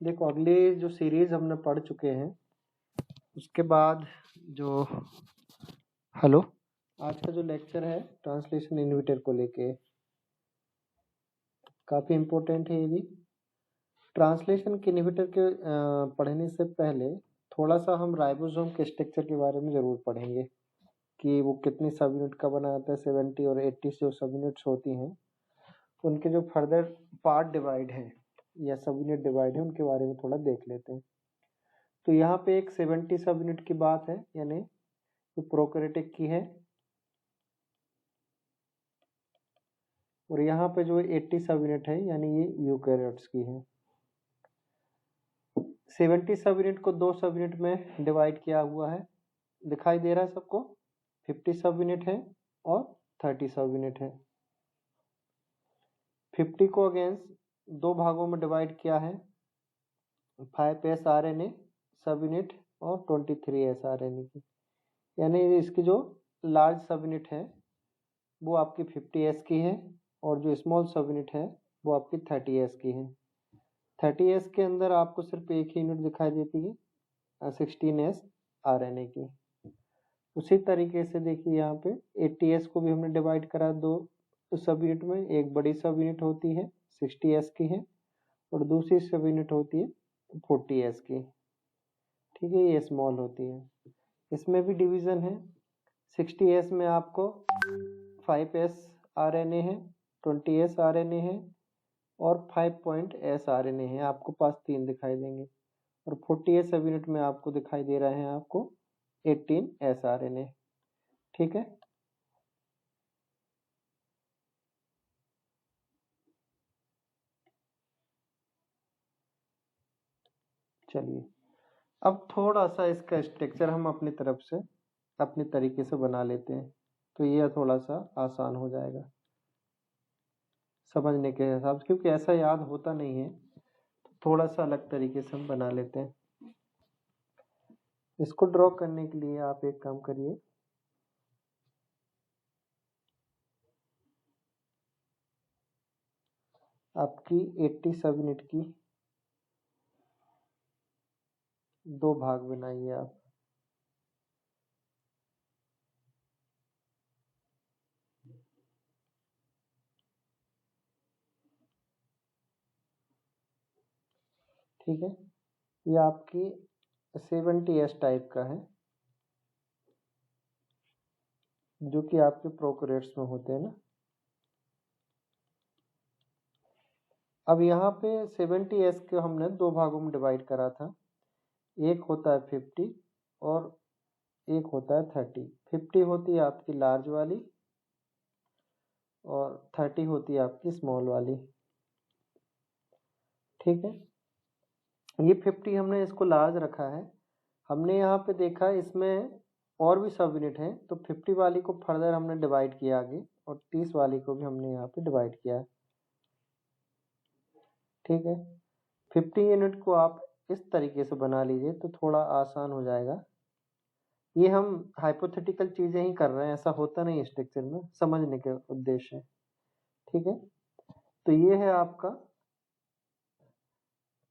देखो अगली जो सीरीज हमने पढ़ चुके हैं उसके बाद जो हेलो आज का जो लेक्चर है ट्रांसलेशन इन्विटर को लेके काफ़ी इम्पोर्टेंट है। ये भी ट्रांसलेशन के इन्विटर के पढ़ने से पहले थोड़ा सा हम राइबोसोम के स्ट्रक्चर के बारे में ज़रूर पढ़ेंगे कि वो कितनी सब यूनिट का बना होता है। 70 और 80 जो सब यूनिट्स होती हैं उनके जो फर्दर पार्ट डिवाइड है या सब यूनिट डिवाइड है उनके बारे में थोड़ा देख लेते हैं। तो यहाँ पे एक 70 सब यूनिट की बात है, यानी तो प्रोकैरियोटिक की है, और यहाँ पे जो 80 सब यूनिट है यानी ये यूकैरियोट्स की है। 70 सब यूनिट को दो सब यूनिट में डिवाइड किया हुआ है, दिखाई दे रहा है सबको। 50 सब यूनिट है और 30 सब यूनिट है। 50 को अगेंस्ट दो भागों में डिवाइड किया है, 5s RNA सब यूनिट और 23s RNA की, यानी इसकी जो लार्ज सब यूनिट है वो आपकी 50s की है और जो स्मॉल सब यूनिट है वो आपकी 30s की है। 30s के अंदर आपको सिर्फ एक ही यूनिट दिखाई देती है 16s RNA की। उसी तरीके से देखिए यहाँ पे 80s को भी हमने डिवाइड करा दो सब यूनिट में, एक बड़ी सब यूनिट होती है 60s की है और दूसरी सब यूनिट होती है 40s की, ठीक है, ये स्मॉल होती है। इसमें भी डिवीज़न है। 60s में आपको 5s RNA है, 20s RNA है और 5 RNA है, आपको पास 3 दिखाई देंगे। और 40s सब यूनिट में आपको दिखाई दे रहे हैं आपको 18s RNA, ठीक है। चलिए अब थोड़ा सा इसका स्ट्रक्चर हम अपनी तरफ से अपने तरीके से बना लेते हैं, तो ये थोड़ा सा आसान हो जाएगा समझने के हिसाब से, क्योंकि ऐसा याद होता नहीं है, तो थोड़ा सा अलग तरीके से हम बना लेते हैं। इसको ड्रॉ करने के लिए आप एक काम करिए, आपकी 80 सब यूनिट की दो भाग बनाइए आप। ठीक है, ये आपकी 70s टाइप का है जो कि आपके प्रोकैरियोट्स में होते हैं ना। अब यहाँ पे 70s के हमने दो भागों में डिवाइड करा था, एक होता है 50 और एक होता है 30। 50 होती है आपकी लार्ज वाली और 30 होती है आपकी स्मॉल वाली, ठीक है। ये 50 हमने इसको लार्ज रखा है। हमने यहाँ पे देखा इसमें और भी सब यूनिट हैं, तो 50 वाली को फर्दर हमने डिवाइड किया आगे और 30 वाली को भी हमने यहाँ पे डिवाइड किया है, ठीक है। 50 यूनिट को आप इस तरीके से बना लीजिए तो थोड़ा आसान हो जाएगा। ये हम हाइपोथेटिकल चीजें ही कर रहे हैं, ऐसा होता नहीं स्ट्रक्चर में, समझने के उद्देश्य, ठीक है। तो ये है आपका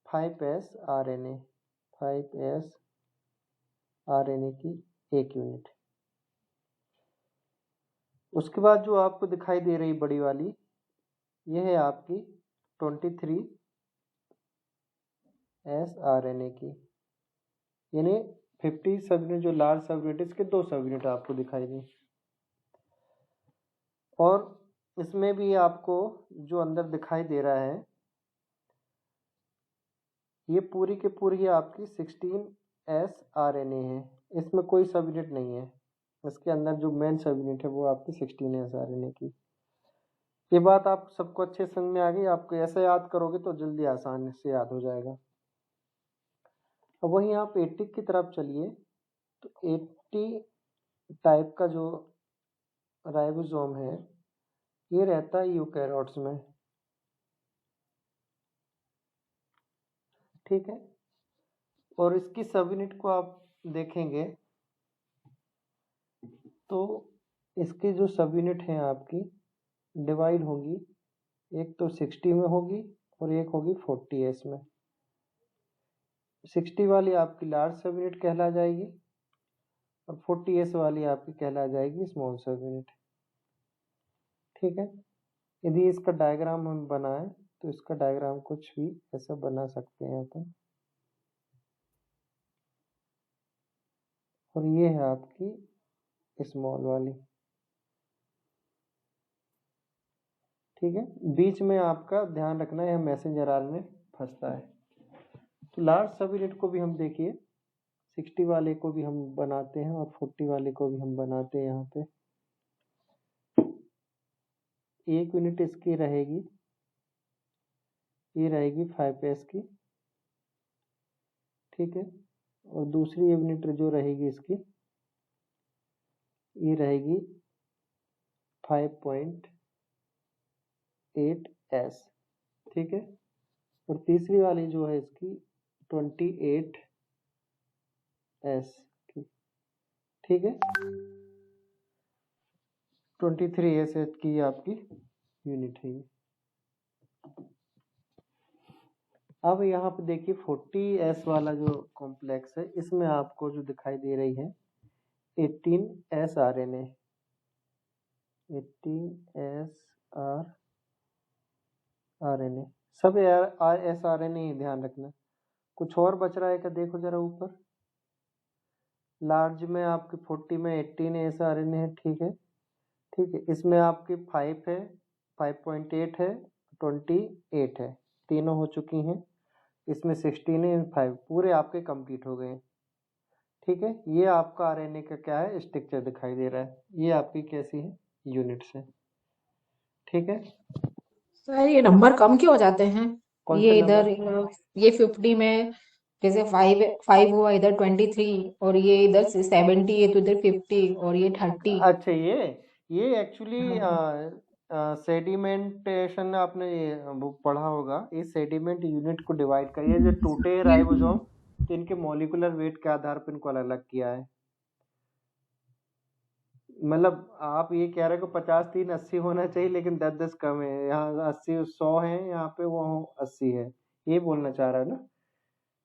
5s RNA, 5s RNA की एक यूनिट। उसके बाद जो आपको दिखाई दे रही बड़ी वाली, ये है आपकी 23s RNA की, यानी 50 सब यूनिट जो लार्ज सब यूनिट इसके दो सब यूनिट आपको दिखाई दी। और इसमें भी आपको जो अंदर दिखाई दे रहा है ये पूरी की पूरी आपकी 16s RNA है, इसमें कोई सब यूनिट नहीं है। इसके अंदर जो मेन सब यूनिट है वो आपकी 16s RNA की। ये बात आप सबको अच्छे समझ में आ गई। आपको ऐसा याद करोगे तो जल्दी आसानी से याद हो जाएगा। अब वहीं आप 80 की तरफ चलिए, तो 80 टाइप का जो राइबोसोम है ये रहता है यूकैरियोट्स में, ठीक है। और इसकी सब यूनिट को आप देखेंगे तो इसकी जो सब यूनिट है आपकी डिवाइड होगी, एक तो 60 में होगी और एक होगी 40s में। 60 वाली आपकी लार्ज सब यूनिट कहला जाएगी और 40s वाली आपकी कहला जाएगी स्मॉल सब यूनिट। ठीक है, यदि इसका डायग्राम हम बनाएं तो इसका डायग्राम कुछ भी ऐसा बना सकते हैं अपन। और ये है आपकी स्मॉल वाली। ठीक है, बीच में आपका ध्यान रखना है मैसेंजर आरएनए फंसता है। तो लार्ज सब यूनिट को भी हम देखिए 60 वाले को भी हम बनाते हैं और 40 वाले को भी हम बनाते हैं। यहाँ पे एक यूनिट इसकी रहेगी, ये रहेगी 5s की। ठीक है, और दूसरी यूनिट जो रहेगी इसकी ये रहेगी 5.8s। ठीक है, और तीसरी वाली जो है इसकी 28s की। ठीक है, 23s की आपकी यूनिट है। अब यहाँ पे देखिए 40s वाला जो कॉम्प्लेक्स है इसमें आपको जो दिखाई दे रही है 18s आरएनए, 18s आरएनए, सब एस आरएनए ही ध्यान रखना। कुछ और बच रहा है क्या, देखो जरा ऊपर। लार्ज में आपके 40 में 18s आरएनए है। ठीक है, ठीक है, इसमें आपके 5 है, 5.8 है, 28 है, तीनों हो चुकी हैं। इसमें 16 है, 5 पूरे आपके कंप्लीट हो गए। ठीक है, ये आपका आरएनए का क्या है स्ट्रक्चर दिखाई दे रहा है। ये आपकी कैसी है यूनिट्स है। ठीक है सर ये नंबर कम क्यों हो जाते हैं? कौन से ये नंबर? इधर ये 50 में जैसे 5 5 हुआ, इधर 23, और ये इधर 70 है तो इधर 50 और ये 30। अच्छा, ये एक्चुअली हाँ। सेडिमेंटेशन आपने वो पढ़ा होगा। ये सेडिमेंट यूनिट को डिवाइड कर, ये जो टूटे राइबोसोम तो इनके मॉलिक्यूलर वेट के आधार पर इनको अलग अलग किया है। मतलब आप ये कह रहे हो 50 3 80 होना चाहिए, लेकिन 10 कम है। यहाँ 80 100 है, यहाँ पे वो 80 है, ये बोलना चाह रहा है ना।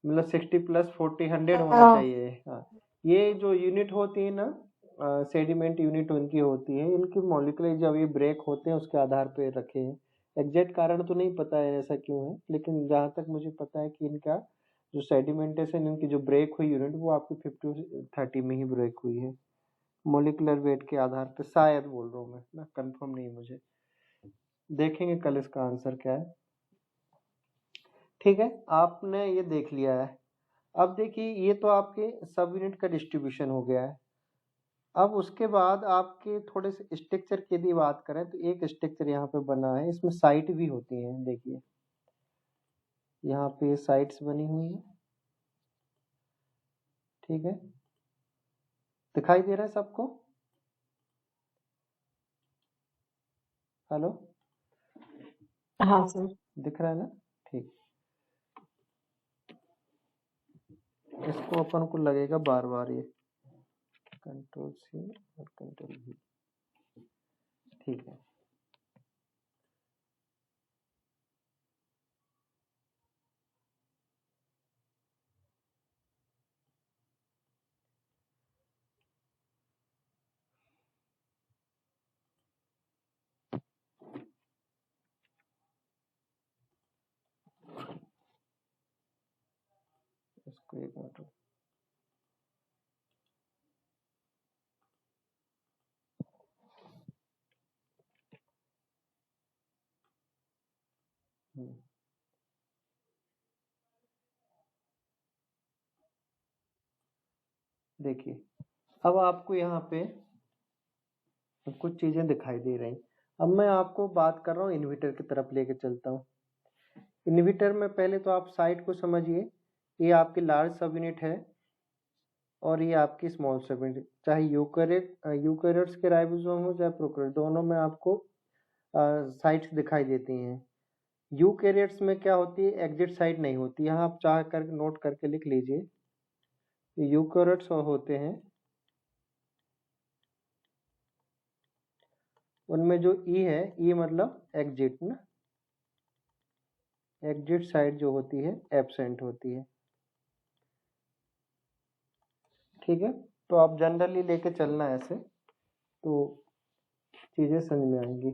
मतलब 60 + 40 100 होना हाँ। चाहिए। हाँ, ये जो यूनिट होती है ना सेडिमेंट यूनिट उनकी होती है, इनकी मॉलिक्यूलर जब ये ब्रेक होते हैं उसके आधार पे रखे हैं। एग्जैक्ट कारण तो नहीं पता है ऐसा क्यों है, लेकिन जहाँ तक मुझे पता है कि इनका जो सेडिमेंटेशन इनकी जो ब्रेक हुई यूनिट वो आपकी 50 30 में ही ब्रेक हुई है मॉलिक्यूलर वेट के आधार पे। शायद बोल रहा हूँ मैं, कंफर्म नहीं मुझे, देखेंगे कल इसका आंसर क्या है। ठीक है, आपने ये देख लिया है। अब देखिए ये तो आपके सब यूनिट का डिस्ट्रीब्यूशन हो गया है। अब उसके बाद आपके थोड़े से स्ट्रक्चर की यदि बात करें तो एक स्ट्रक्चर यहाँ पे बना है, इसमें साइट भी होती है। देखिए यहाँ पे साइट्स बनी हुई है। ठीक है, दिखाई दे रहा है सबको? हेलो, हाँ सर। दिख रहा है ना? ठीक, इसको अपन को लगेगा बार बार ये Ctrl+C और Ctrl+V। ठीक है, इसको एक मिनट। देखिए अब आपको यहाँ पे कुछ चीजें दिखाई दे रही। अब मैं आपको बात कर रहा हूँ इन्वर्टर की तरफ लेके चलता हूँ। इन्वर्टर में पहले तो आप साइट को समझिए। ये आपकी लार्ज सब यूनिट है और ये आपकी स्मॉल सब यूनिट, चाहे यूकेरियोट्स के राइबोसोम हो चाहे प्रोकैरियोट, दोनों में आपको साइट्स दिखाई देती हैं। यूकेरियोट्स में क्या होती है, एग्जिट साइट नहीं होती। यहाँ आप चाह कर नोट करके लिख लीजिए, यूकेरियोट्स होते हैं उनमें जो ई है, ई मतलब एग्जिट ना, एग्जिट साइड जो होती है एब्सेंट होती है। ठीक है, तो आप जनरली लेके चलना ऐसे, तो चीज़ें समझ में आएंगी।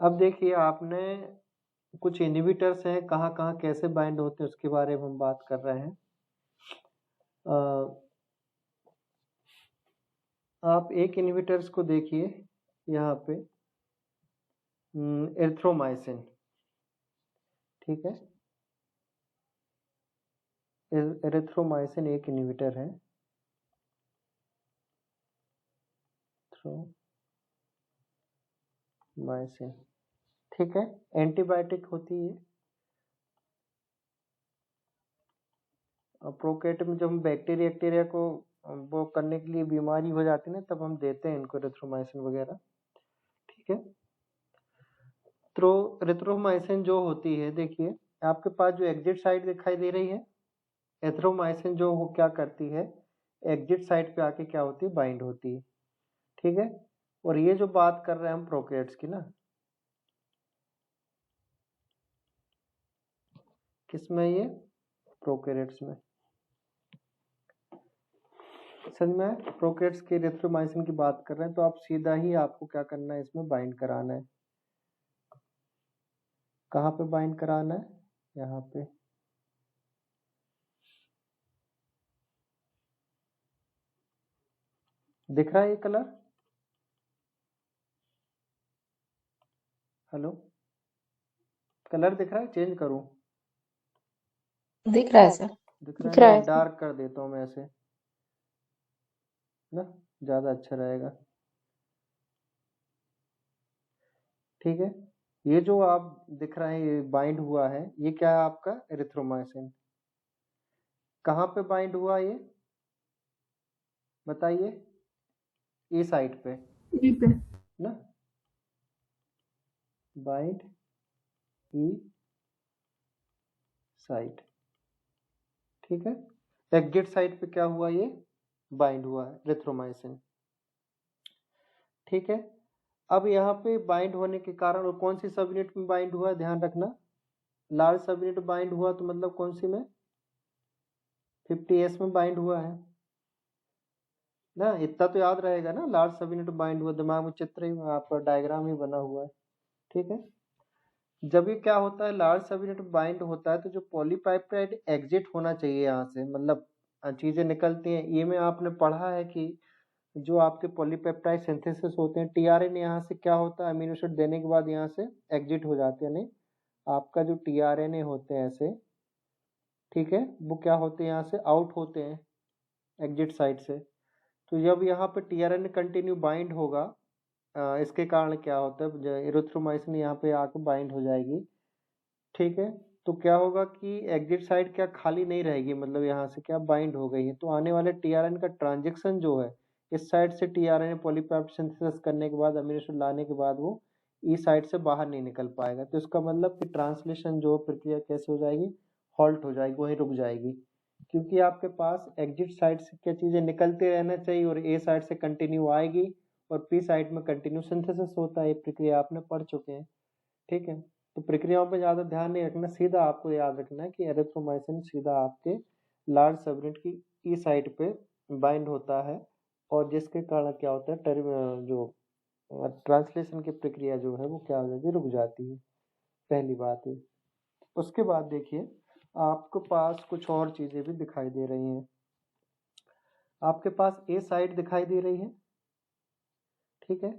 अब देखिए, आपने कुछ इनहिबिटर्स हैं, कहाँ कहाँ कैसे बाइंड होते हैं उसके बारे में हम बात कर रहे हैं। आप एक इनहिबिटर्स को देखिए यहाँ पे, एरिथ्रोमाइसिन, ठीक है, एरिथ्रोमाइसिन एक इनहिबिटर है, एरिथ्रोमाइसिन, ठीक है, एंटीबायोटिक होती है। प्रोकैट में जब हम बैक्टीरिया को वो करने के लिए बीमारी हो जाती है ना, तब हम देते हैं इनको एरिथ्रोमाइसिन वगैरह, ठीक है। तो एरिथ्रोमाइसिन जो होती है, देखिए आपके पास जो एग्जिट साइट दिखाई दे रही है, एरिथ्रोमाइसिन जो वो क्या करती है, एग्जिट साइट पे आके क्या होती है, बाइंड होती है, ठीक है। और ये जो बात कर रहे हैं हम प्रोकैट्स की ना, किसमें, ये प्रोकैरियोट्स में, समझ में आया? प्रोकैरियोट्स के एरिथ्रोमाइसिन की बात कर रहे हैं, तो आप सीधा ही आपको क्या करना है, इसमें बाइंड कराना है। कहाँ पे बाइंड कराना है, यहाँ पे, दिख रहा है ये कलर, हेलो, कलर दिख रहा है, चेंज करूं? दिख रहा है सर। दिख रहा है दिख ना, रहा ये है सर। डार्क कर देता हूँ मैं ऐसे ना, ज़्यादा अच्छा रहेगा, ठीक है। ये जो आप दिख रहा है, ये बाइंड हुआ है, ये क्या है आपका, एरिथ्रोमाइसिन। कहाँ पे बाइंड हुआ ये, बताइए, ए साइट पे ना, बाइंड ई साइट, ठीक है। एग्जिट साइट पे क्या हुआ, ये बाइंड हुआ है एरिथ्रोमाइसिन, ठीक है। अब यहाँ पे बाइंड होने के कारण, और कौन सी सब यूनिट में बाइंड हुआ है, ध्यान रखना, लार्ज सब यूनिट बाइंड हुआ, तो मतलब कौन सी में, 50s में बाइंड हुआ है ना, इतना तो याद रहेगा ना, लार्ज सब यूनिट बाइंड हुआ, दिमाग में चित्र ही, आपका डायग्राम ही बना हुआ है, ठीक है। जब ये क्या होता है, लार्ज सब यूनिट बाइंड होता है, तो जो पॉलीपेप्टाइड एग्जिट होना चाहिए यहाँ से, मतलब चीजें निकलती हैं, ये में आपने पढ़ा है कि जो आपके पॉलीपेप्टाइड सिंथेसिस होते हैं, टीआरएनए यहाँ से क्या होता है, अमीनो एसिड देने के बाद यहाँ से एग्जिट हो जाते हैं, नहीं, आपका जो टीआरएनए होते हैं ऐसे, ठीक है, वो क्या होते हैं, यहाँ से आउट होते हैं एग्जिट साइड से। तो जब यहाँ पे टीआरएनए कंटिन्यू बाइंड होगा, इसके कारण क्या होता है, एरिथ्रोमाइसिन यहाँ पे आके बाइंड हो जाएगी, ठीक है। तो क्या होगा कि एग्जिट साइड क्या खाली नहीं रहेगी, मतलब यहाँ से क्या बाइंड हो गई है, तो आने वाले टीआरएनए का ट्रांजेक्शन जो है, इस साइड से टीआरएनए पॉलीपेप्टाइड सिंथेसिस करने के बाद, अमीनो एसिड लाने के बाद, वो ई साइड से बाहर नहीं निकल पाएगा, तो इसका मतलब कि ट्रांसलेशन जो प्रक्रिया कैसे हो जाएगी, हॉल्ट हो जाएगी, वहीं रुक जाएगी, क्योंकि आपके पास एग्जिट साइड से क्या चीजें निकलते रहना चाहिए, और ए साइड से कंटिन्यू आएगी, और पी साइड में कंटिन्यू सिंथेसिस होता है, ये प्रक्रिया आपने पढ़ चुके हैं, ठीक है। तो प्रक्रियाओं पे ज्यादा ध्यान नहीं रखना, सीधा आपको याद रखना है कि एरिथ्रोमाइसिन सीधा आपके लार्ज सबयूनिट की ई साइट पे बाइंड होता है, और जिसके कारण क्या होता है, जो ट्रांसलेशन की प्रक्रिया जो है वो क्या हो जाती है, रुक जाती है, पहली बात है। उसके बाद देखिए, आपके पास कुछ और चीजें भी दिखाई दे रही हैं, आपके पास ए साइट दिखाई दे रही है, ठीक है।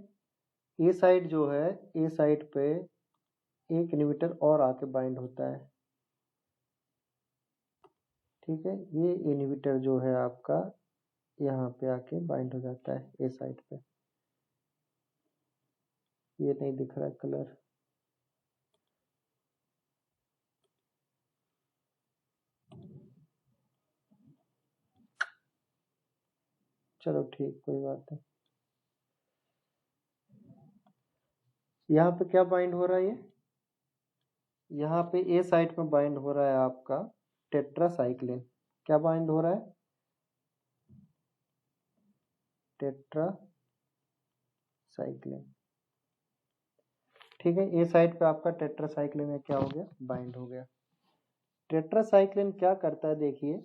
ए साइट जो है, ए साइट पे एक इनहिबिटर और आके बाइंड होता है, ठीक है। ये इनहिबिटर जो है आपका यहाँ पे आके बाइंड हो जाता है ए साइट पे, ये नहीं दिख रहा कलर, चलो ठीक, कोई बात नहीं। यहाँ पे क्या बाइंड हो रहा है, ये यहाँ पे ए साइट में बाइंड हो रहा है आपका टेट्रासाइक्लिन, क्या बाइंड हो रहा है, टेट्रासाइक्लिन, ठीक है। ए साइट पे आपका टेट्रासाइक्लिन में क्या हो गया, बाइंड हो गया। टेट्रासाइक्लिन क्या करता है, देखिए,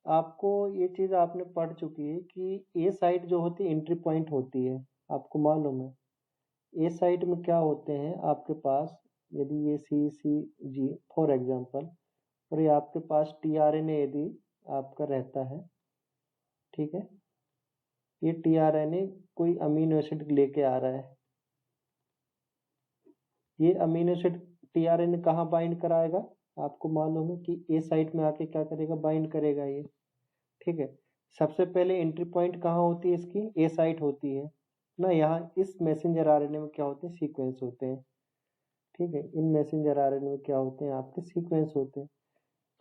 आपको ये चीज आपने पढ़ चुकी है कि ए साइट जो होती है एंट्री पॉइंट होती है, आपको मालूम है। ए साइट में क्या होते हैं आपके पास, यदि ये सी सी जी फॉर एग्जांपल, और ये आपके पास टीआरएनए यदि आपका रहता है, ठीक है, ये टीआरएनए कोई अमीनो एसिड लेके आ रहा है, ये अमीनो एसिड टीआरएनए कहाँ बाइंड कराएगा, आपको मालूम है कि ए साइट में आके क्या करेगा, बाइंड करेगा ये, ठीक है। सबसे पहले एंट्री पॉइंट कहाँ होती है इसकी, ए साइट होती है ना। यहाँ इस मैसेंजर आरएनए में क्या होते हैं, सीक्वेंस होते हैं, ठीक है। इन मैसेंजर आरएनए में क्या होते हैं, आपके सीक्वेंस होते हैं।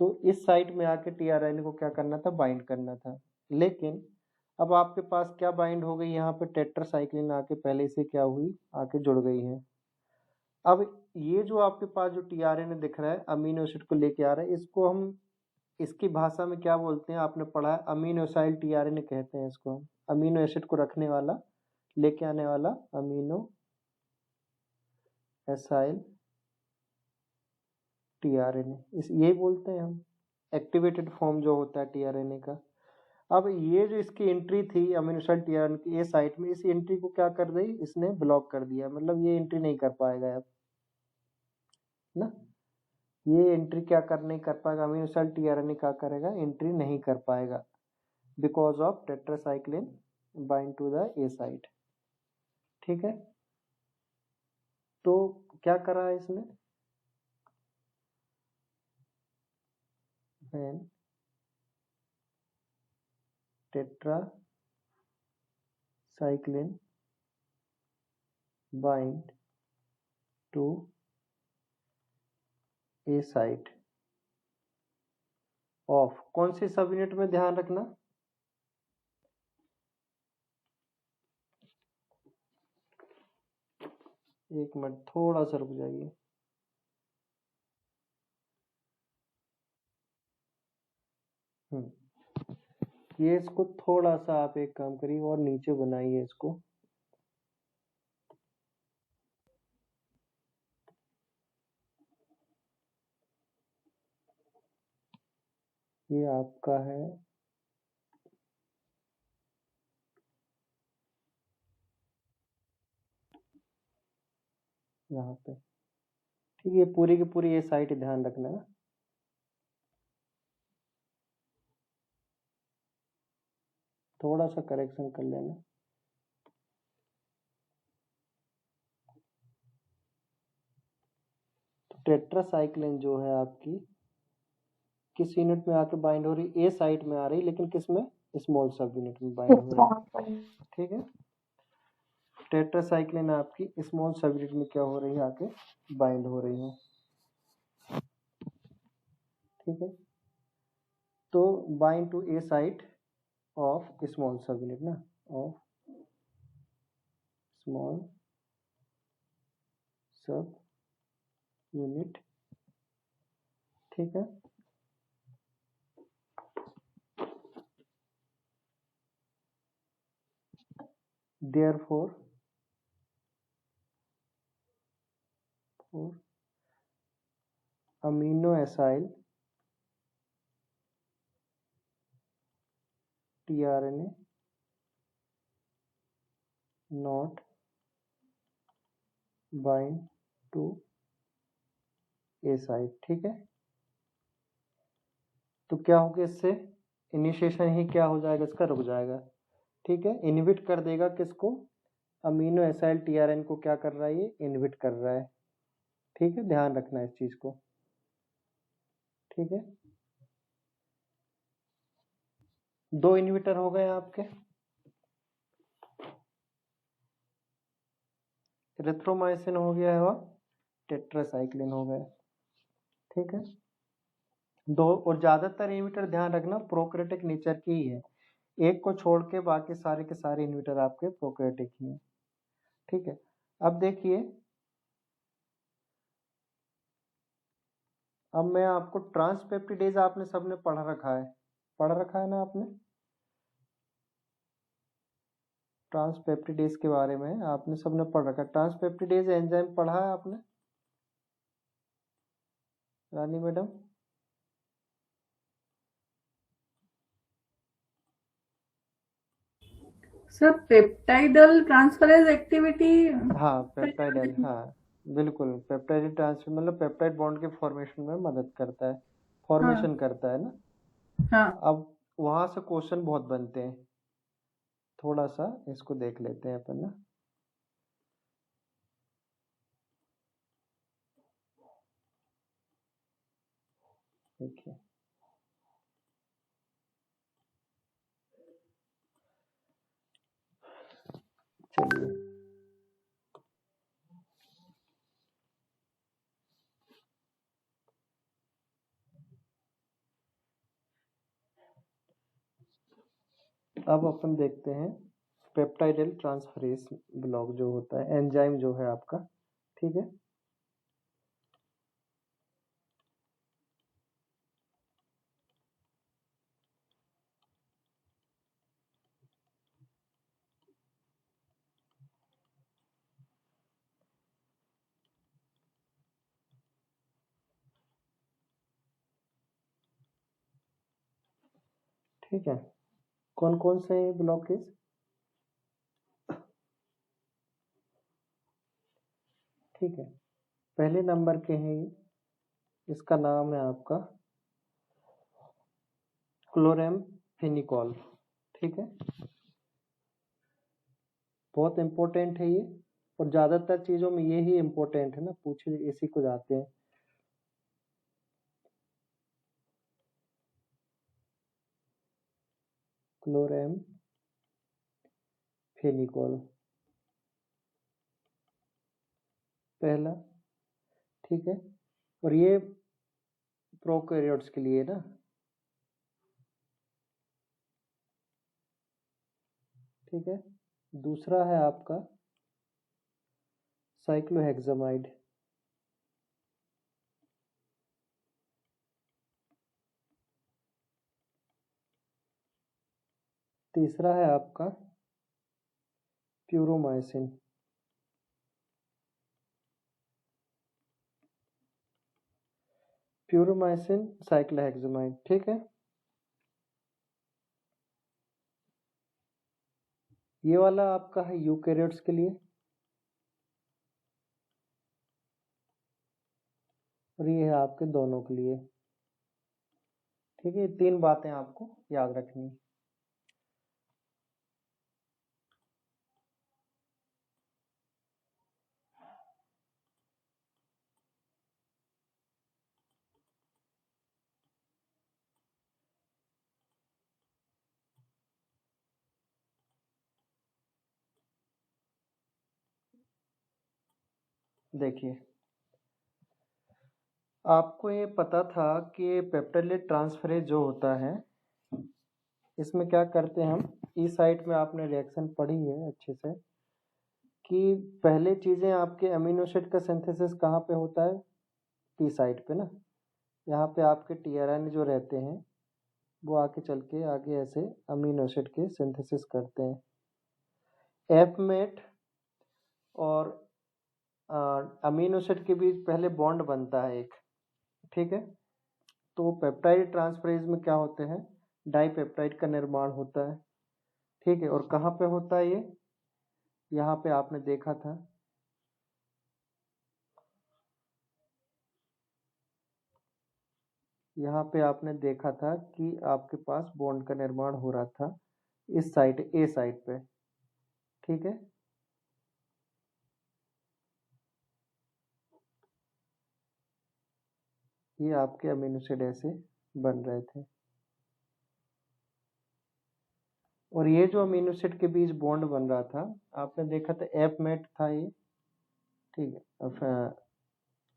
तो इस साइट में आके टीआरएनए को क्या करना था, बाइंड करना था। लेकिन अब आपके पास क्या बाइंड हो गई, यहाँ पे टेट्रासाइक्लिन आके पहले से क्या हुई, आके जुड़ गई है। अब ये जो आपके पास जो टीआरएनए दिख रहा है अमीनो एसिड को लेके आ रहा है, इसको हम इसकी भाषा में क्या बोलते हैं, आपने पढ़ा है अमीनोसाइल टीआरएनए कहते हैं इसको हम। अमीनो एसिड को रखने वाला, लेके आने वाला अमीनो एसाइल टीआरएनए, इस यही बोलते हैं हम, एक्टिवेटेड फॉर्म जो होता है टीआरएनए का। अब ये जो इसकी एंट्री थी अमीनोसाइल टीआरएनए की ए साइट में, इस एंट्री को क्या कर दी, इसने ब्लॉक कर दिया, मतलब ये एंट्री नहीं कर पाएगा अब ना, ये एंट्री क्या कर नहीं कर पाएगा, अमीनोसाइल टीआरएनए क्या करेगा, एंट्री नहीं कर पाएगा because of tetracycline bind to the A site, ठीक है। तो क्या करा है इसने, when tetracycline bind to a site of, कौन सी सब यूनिट में ध्यान रखना, एक मिनट थोड़ा सा रुक जाइए। ये इसको थोड़ा सा आप एक काम करिए और नीचे बनाइए इसको, ये आपका है यहाँ पे, ठीक है। पूरी की पूरी ये साइट ध्यान रखना है, थोड़ा सा करेक्शन कर लेना। तो टेट्रासाइक्लिन जो है आपकी किस यूनिट में आके बाइंड हो रही, ए साइट में आ रही, लेकिन किस में, स्मॉल सब यूनिट में बाइंड हो रही, ठीक है। टेट्रासाइक्लिन आपकी स्मॉल सब यूनिट में क्या हो रही है, आके बाइंड हो रही है, ठीक है। तो bind to A site of small subunit ना, ऑफ स्मॉल सब यूनिट, ठीक है। Therefore amino acyl tRNA not bind to A site, ठीक है। तो क्या होगा इससे, इनिशिएशन ही क्या हो जाएगा इसका, रुक जाएगा, ठीक है। इनहिबिट कर देगा किसको, अमीनो एसाइल टीआरएन को क्या कर रहा है, ये इनहिबिट कर रहा है, ठीक है। ध्यान रखना इस चीज को, ठीक है। दो इनहिबिटर हो गए आपके, एरिथ्रोमाइसिन हो गया है और टेट्रासाइक्लिन हो गया, ठीक है। दो, और ज्यादातर इनहिबिटर ध्यान रखना प्रोकैरियोटिक नेचर की ही है, एक को छोड़ के बाकी सारे के सारे इनहिबिटर आपके प्रोकैरियोटिक ही हैं, ठीक है। अब देखिए, अब मैं आपको ट्रांसपेप्टिडेज आपने सबने पढ़ रखा है ना आपने, ट्रांसपेप्टिडेज के बारे में आपने सबने पढ़ रखा है। ट्रांसपेप्टिडेज एंजाइम पढ़ा है आपने, Rani madam, sir peptidyl transferase activity हाँ पेप्टाइडल, हाँ बिल्कुल, पेप्टाइड ट्रांसफर मतलब पेप्टाइड बॉन्ड के फॉर्मेशन में मदद करता है, हाँ फॉर्मेशन करता है ना। हाँ अब वहां से क्वेश्चन बहुत बनते हैं, थोड़ा सा इसको देख लेते हैं अपन ना। देखिए, चलिए अब अपन देखते हैं पेप्टाइडल ट्रांसफरेज ब्लॉक जो होता है, एंजाइम जो है आपका, ठीक है। ठीक है, कौन कौन से ब्लॉकेज? ठीक है, पहले नंबर के हैं ये, इसका नाम है आपका क्लोरेम्फेनिकॉल, ठीक है। बहुत इम्पोर्टेंट है ये, और ज्यादातर चीजों में ये ही इम्पोर्टेंट है ना, पूछे इसी को जाते हैं। क्लोरेम्फेनिकॉल पहला, ठीक है, और ये प्रोकैरियोट्स के लिए ना, ठीक है। दूसरा है आपका साइक्लोहेक्सामाइड, तीसरा है आपका प्यूरोमाइसिन, प्यूरोमाइसिन साइक्लोहेक्सामाइड, ठीक है। ये वाला आपका है यूकेरियोट्स के लिए, और ये है आपके दोनों के लिए, ठीक है। तीन बातें आपको याद रखनी। देखिए, आपको ये पता था कि पेप्टाइड ट्रांसफरेज जो होता है, इसमें क्या करते हैं हम, ई साइट में आपने रिएक्शन पढ़ी है अच्छे से, कि पहले चीजें आपके अमीनो एसिड का सिंथेसिस कहाँ पे होता है, पी साइट पे ना। यहाँ पे आपके टीआरएनए जो रहते हैं वो आके चल के आगे ऐसे अमीनो एसिड के सिंथेसिस करते हैं। एफमेट और अमीनो एसिड के बीच पहले बॉन्ड बनता है एक, ठीक है। तो पेप्टाइड ट्रांसफरेज में क्या होते हैं, डाइपेप्टाइड का निर्माण होता है, ठीक है। और कहाँ पे होता है ये, यहाँ पे आपने देखा था, यहाँ पे आपने देखा था कि आपके पास बॉन्ड का निर्माण हो रहा था इस साइड, ए साइड पे, ठीक है। ये आपके अमीनो एसिड ऐसे बन रहे थे, और ये जो अमीनो एसिड के बीच बॉन्ड बन रहा था, आपने देखा था एफ मेट था ये, ठीक है।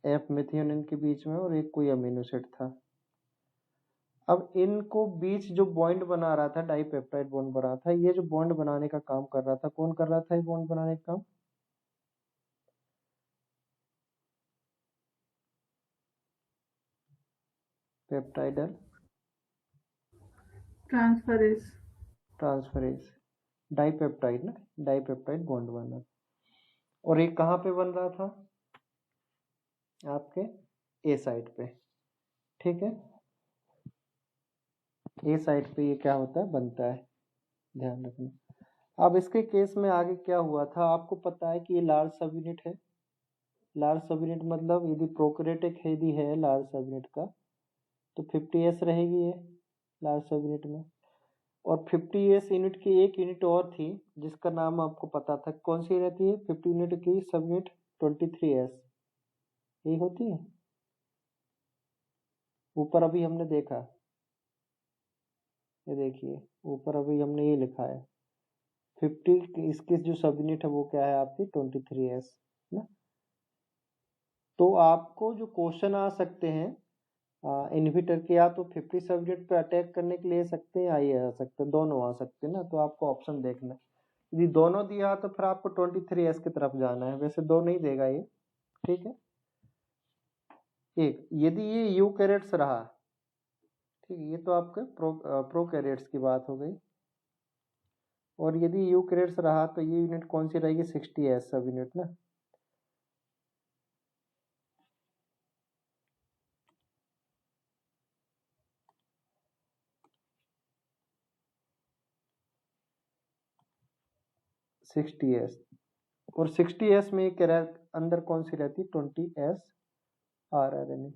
एफ मेथियोनिन के बीच में और एक कोई अमीनो एसिड था। अब इनको बीच जो बॉन्ड बना रहा था, डाइपेप्टाइड बॉन्ड बना था, ये जो बॉन्ड बनाने का काम कर रहा था, कौन कर रहा था ये बॉन्ड बनाने का काम? पेप्टाइडल ट्रांसफरेज ट्रांसफरेज, डाइपेप्टाइड ना, डाइपेप्टाइड बॉन्ड बना, और एक कहाँ पे बन रहा था, आपके ए साइड पे, ठीक है। ए साइड पे ये क्या होता है, बनता है, ध्यान रखना। अब इसके केस में आगे क्या हुआ था, आपको पता है कि ये लार्ज सब यूनिट है। लार्ज सब यूनिट मतलब यदि प्रोकैरियोटिक यदि है लार्ज सब यूनिट का तो 50s रहेगी ये लार्ज सब यूनिट में। और 50s यूनिट की एक यूनिट और थी जिसका नाम आपको पता था, कौन सी रहती है 50 यूनिट की सब यूनिट? 23s, यही होती है। ऊपर अभी हमने देखा, ये देखिए ऊपर अभी हमने ये लिखा है 50, इसकी जो सब यूनिट है वो क्या है आपकी 23s ना। तो आपको जो क्वेश्चन आ सकते हैं इनहिबिटर के, या तो 50 सब यूनिट पे अटैक करने के लिए सकते हैं या ये आ सकते हैं, दोनों आ सकते हैं ना। तो आपको ऑप्शन देखना है, यदि दोनों दिया तो फिर आपको 23s की तरफ जाना है, वैसे दो नहीं देगा ये, ठीक है। एक यदि ये यूकैरियोट्स रहा, ठीक है, ये तो आपके प्रोकैरियोट्स की बात हो गई। और यदि यूकैरियोट्स रहा तो ये यूनिट कौन सी रहेगी 60s सब यूनिट ना। $60s, और 60s में क्या अंदर कौन सी रहती 20s RRNA।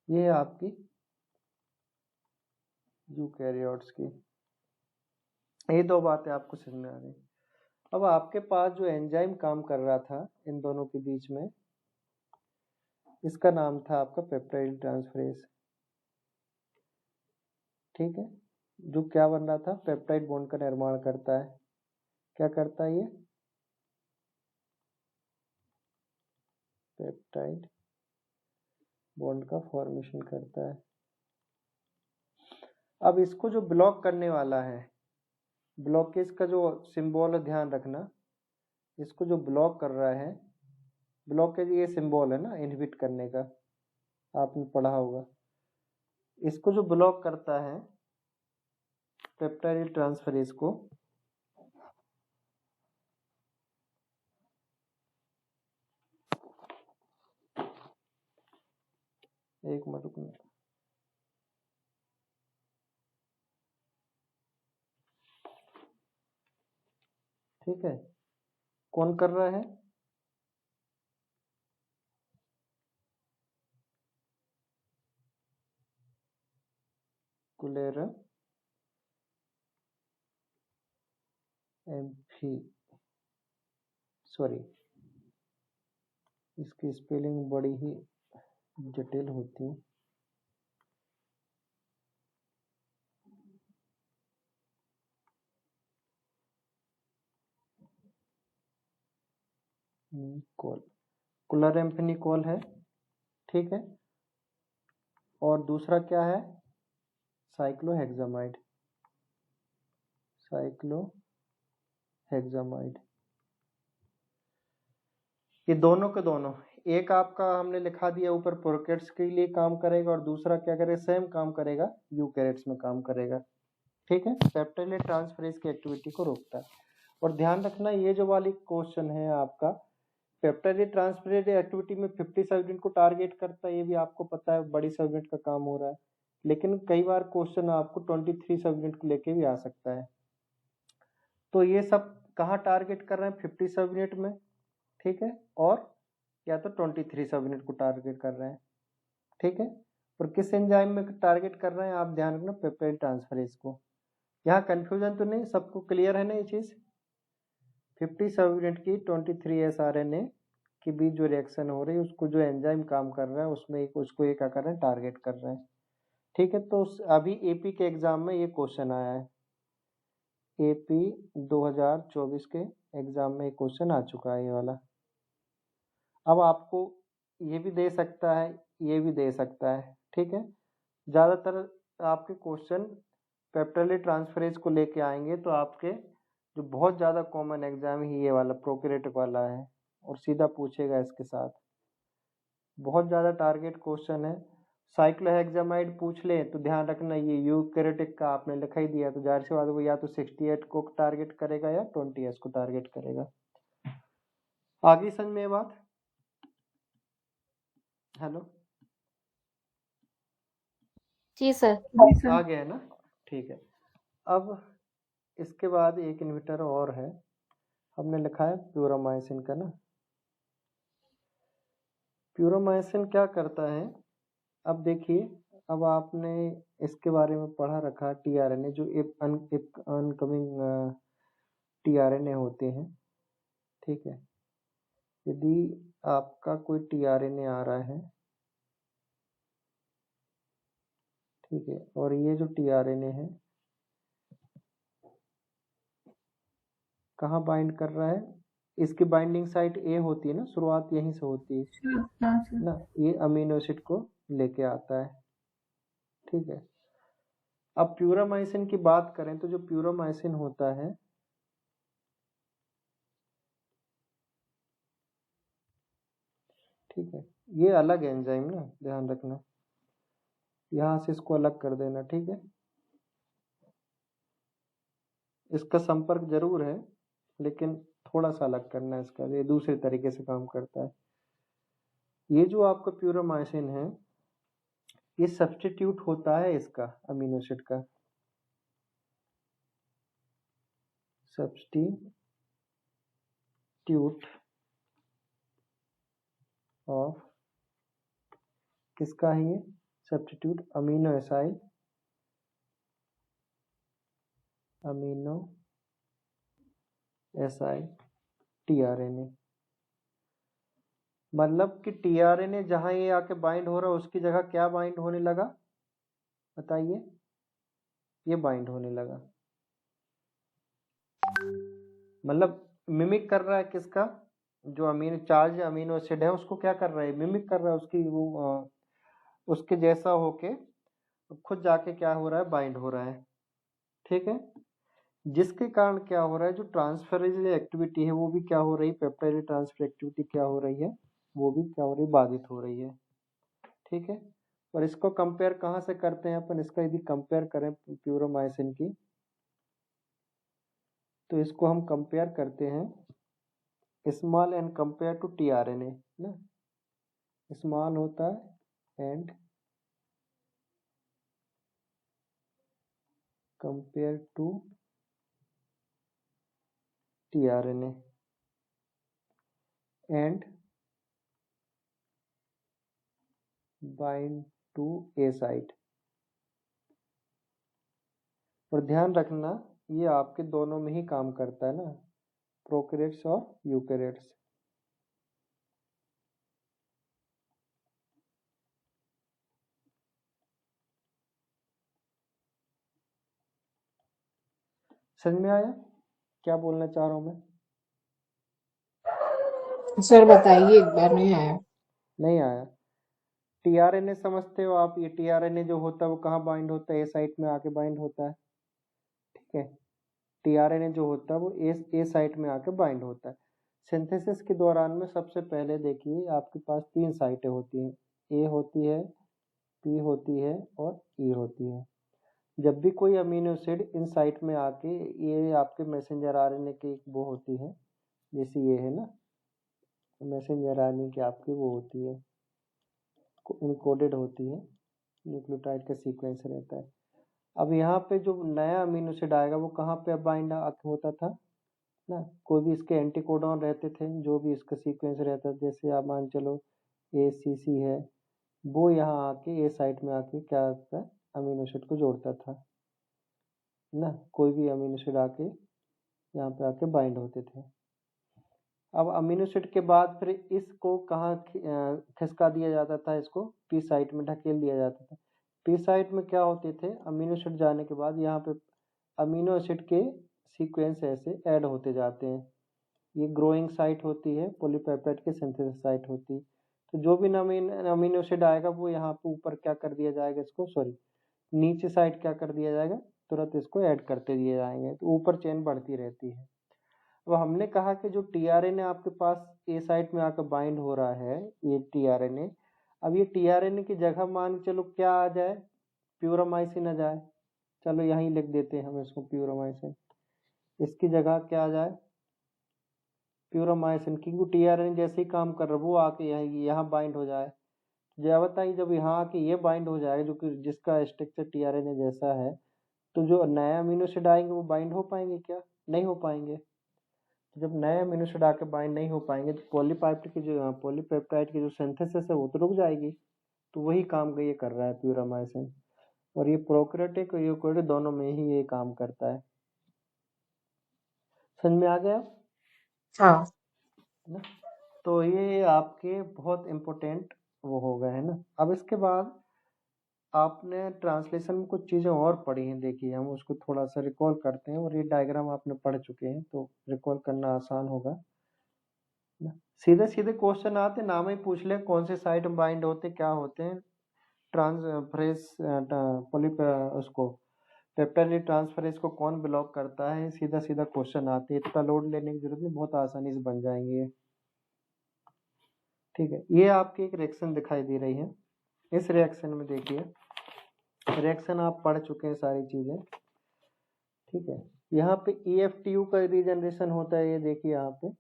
ये आपकी यूकैरियोट्स की, ये दो बातें आपको समझ में आ रही। अब आपके पास जो एंजाइम काम कर रहा था इन दोनों के बीच में, इसका नाम था आपका पेप्टाइड ट्रांसफरेज, ठीक है। जो क्या बन रहा था, पेप्टाइड बॉन्ड का निर्माण करता है। क्या करता है ये, पेप्टाइड बॉन्ड का फॉर्मेशन करता है। अब इसको जो ब्लॉक करने वाला है, ब्लॉकेज का जो सिंबल है ध्यान रखना, इसको जो ब्लॉक कर रहा है, ब्लॉकेज ये सिंबल है ना इनहिबिट करने का, आपने पढ़ा होगा। इसको जो ब्लॉक करता है पेप्टाइड ट्रांसफरेज को, एक मिनट रुकना, ठीक है। कौन कर रहा है, कुलेरा एम्फी, सॉरी इसकी स्पेलिंग बड़ी ही जटिल होती है। निकोल, कुलर एम्फिनिकोल है, ठीक है। और दूसरा क्या है, साइक्लोहेक्सामाइड, साइक्लोहेक्सामाइड। ये दोनों के दोनों, एक आपका हमने लिखा दिया ऊपर प्रोकैरियोट्स के लिए काम करेगा और दूसरा क्या करेगा, सेम काम करेगा यूकैरियोट्स में काम करेगा, ठीक है। पेप्टाइड ट्रांसफरेज की एक्टिविटी को रोकता है। और ध्यान रखना ये जो वाली क्वेश्चन है आपका, पेप्टाइड ट्रांसफरेज एक्टिविटी में 50 सब यूनिट को टारगेट करता है, ये भी आपको पता है, बड़ी सब यूनिट का काम हो रहा है। लेकिन कई बार क्वेश्चन आपको 23 सब यूनिट को लेके भी आ सकता है। तो ये सब कहाँ टारगेट कर रहे हैं, 50 सब यूनिट में, ठीक है, और या तो 23 सब यूनिट को टारगेट कर रहे हैं, ठीक है। और किस एंजाइम में टारगेट कर रहे हैं आप ध्यान रखना, पेप्टाइड ट्रांसफरेज को। यहाँ कंफ्यूजन तो नहीं, सबको क्लियर है ना ये चीज। 50 सब यूनिट की 23s RNA के बीच जो रिएक्शन हो रही है, उसको जो एंजाइम काम कर रहा है उसमें उसको ये क्या कर रहे हैं, टारगेट कर रहे हैं, ठीक है। तो अभी एपी के एग्जाम में ये क्वेश्चन आया है, एपी 2024 के एग्जाम में एक क्वेश्चन आ चुका है ये वाला। अब आपको ये भी दे सकता है, ये भी दे सकता है, ठीक है। ज्यादातर आपके क्वेश्चन पेप्टाइड ट्रांसफरेज को लेके आएंगे, तो आपके जो बहुत ज्यादा कॉमन एग्जाम ही ये वाला प्रोकैरियोटिक वाला है, और सीधा पूछेगा इसके साथ। बहुत ज्यादा टारगेट क्वेश्चन है। साइक्लोहेक्सामाइड पूछ ले तो ध्यान रखना ये यूकैरियोटिक का आपने लिखा ही दिया, तो जाहिर सी बात है वो या तो 68 को टारगेट करेगा या 20s को टारगेट करेगा। आगे समझ में ये बात, हेलो जी सर। जी आ सर। गया है ना, ठीक है। अब इसके बाद एक इन्हिबिटर और है, हमने लिखा है प्यूरामाइसिन का ना। प्यूरामाइसिन क्या करता है, अब देखिए, अब आपने इसके बारे में पढ़ा रखा टीआरएनए, जो अनकमिंग टीआरएनए होते हैं, ठीक है। यदि आपका कोई टीआरएनए आ रहा है, ठीक है, और ये जो टीआरएनए है कहाँ बाइंड कर रहा है, इसकी बाइंडिंग साइट ए होती है ना, शुरुआत यहीं से होती है हाँ सर। ना, ये अमीनो एसिड को लेके आता है, ठीक है। अब प्यूरामाइसिन की बात करें तो जो प्यूरामाइसिन होता है, ठीक है, ये अलग एंजाइम ना, ध्यान रखना, यहाँ से इसको अलग कर देना, ठीक है। इसका संपर्क जरूर है लेकिन थोड़ा सा अलग करना है इसका, ये दूसरे तरीके से काम करता है। ये जो आपका प्यूरामाइसिन है, ये सब्स्टिट्यूट होता है इसका अमीनो एसिड का, सब्स्टिट्यूट ऑफ किसका है, ये substitute amino acyl, amino acyl tRNA. मतलब कि टीआरएनए जहां ये आके बाइंड हो रहा है उसकी जगह क्या बाइंड होने लगा, बताइए, ये बाइंड होने लगा, मतलब मिमिक कर रहा है किसका, जो अमीनो चार्ज अमीनो एसिड है उसको क्या कर रहा है, मिमिक कर रहा है उसकी, वो उसके जैसा होके खुद जाके क्या हो रहा है, बाइंड हो रहा है, ठीक है। जिसके कारण क्या हो रहा है, जो ट्रांसफरेज एक्टिविटी है वो भी क्या हो रही है, पेप्टाइड ट्रांसफर एक्टिविटी क्या हो रही है, वो भी क्या हो रही है, बाधित हो रही है, ठीक है। और इसको कंपेयर कहाँ से करते हैं अपन, इसका यदि कंपेयर करें प्यूरामाइसिन की, तो इसको हम कंपेयर करते हैं small and compare to tRNA ना, स्मॉल होता है and compare to tRNA and bind to A site. और ध्यान रखना ये आपके दोनों में ही काम करता है ना, प्रोकैरियोट्स और यूकैरियोट्स। समझ में आया क्या बोलना चाह रहा हूं मैं? सर बताइए, एक बार नहीं आया। नहीं आया? टीआरएनए समझते हो आप, ये टीआरएनए जो होता है वो कहाँ बाइंड होता है, ए साइट में आके बाइंड होता है, ठीक है। टीआरएनए जो होता है वो ए साइट में आके बाइंड होता है। सिंथेसिस के दौरान में सबसे पहले देखिए आपके पास 3 साइटें होती हैं, ए होती है, पी होती है और ई होती है। जब भी कोई अमीनो एसिड इन साइट में आके, ये आपके मैसेंजर आरएनए की वो होती है, जैसे ये है ना, मैसेंजर आरएनए की आपकी वो होती है, इनकोडेड होती है, न्यूक्लियोटाइड का सीक्वेंस रहता है। अब यहाँ पे जो नया अमीनो एसिड आएगा वो कहाँ पे बाइंड होता था ना, कोई भी इसके एंटीकोडॉन रहते थे, जो भी इसका सीक्वेंस रहता था, जैसे आप मान चलो ACC है, वो यहाँ आके ए साइट में आके क्या होता है, अमीनो एसिड को जोड़ता था ना, कोई भी अमीनो एसिड आके यहाँ पे आके बाइंड होते थे। अब अमीनो एसिड के बाद फिर इसको कहाँ खिसका दिया जाता था, इसको पी साइट में ढकेल दिया जाता था। पी साइट में क्या होते थे, अमीनो एसिड जाने के बाद यहाँ पे अमीनो एसिड के सीक्वेंस ऐसे ऐड होते जाते हैं। ये ग्रोइंग साइट होती है, पॉलीपेप्टाइड की सिंथेसिस साइट होती है। तो जो भी अमीनो एसिड आएगा वो यहाँ पे ऊपर क्या कर दिया जाएगा, इसको सॉरी नीचे साइड क्या कर दिया जाएगा, तुरंत इसको ऐड करते दिए जाएंगे, तो ऊपर चेन बढ़ती रहती है। अब हमने कहा कि जो टीआरएनए आपके पास ए साइट में आकर बाइंड हो रहा है, ये टीआरएनए, अब ये टीआरएनए की जगह मान चलो क्या आ जाए, प्यूरामाइसिन आ जाए, चलो यहीं लिख देते हैं हम इसको प्यूरामाइसिन, इसकी जगह क्या आ जाए, प्यूरामाइसिन, क्योंकि टीआरएनए जैसे ही काम कर रहा है वो आके यहाँ बाइंड हो जाए। जब बताइए, जब यहाँ आके ये बाइंड हो जाएगा, जो कि जिसका स्ट्रक्चर टीआरएनए जैसा है, तो जो नए अमीनो एसिड आएंगे वो बाइंड हो पाएंगे क्या? नहीं हो पाएंगे। तो जब नए अमीनो एसिड आके बाइंड नहीं हो पाएंगे तो पॉलीपेप्टाइड की जो सिंथेसिस है वो तो रुक जाएगी। तो वही काम ये कर रहा है प्यूरामाइसिन, और ये प्रोकैरियोटिक और यूकेरियोटिक दोनों में ही ये काम करता है। समझ में आ गया हाँ ना? तो ये आपके बहुत इम्पोर्टेंट वो हो गए है ना। अब इसके बाद आपने ट्रांसलेशन में कुछ चीज़ें और पढ़ी हैं, देखिए हम उसको थोड़ा सा रिकॉल करते हैं, और ये डायग्राम आपने पढ़ चुके हैं तो रिकॉल करना आसान होगा ना। सीधे सीधे क्वेश्चन आते, नाम ही पूछ ले कौन से साइट में बाइंड होते क्या होते हैं, ट्रांसफरेज उसको पेप्टाइड ट्रांसफरेज को कौन ब्लॉक करता है, सीधा सीधा क्वेश्चन आते हैं। इतना लोड लेने की जरूरत नहीं, बहुत आसानी से बन जाएंगे। ठीक है, ये आपकी एक रिएक्शन दिखाई दे रही है। इस रिएक्शन में देखिए, रिएक्शन आप पढ़ चुके हैं सारी चीजें। ठीक है, यहाँ पे EF-TU का रीजनरेशन होता है, ये देखिए यहाँ पे।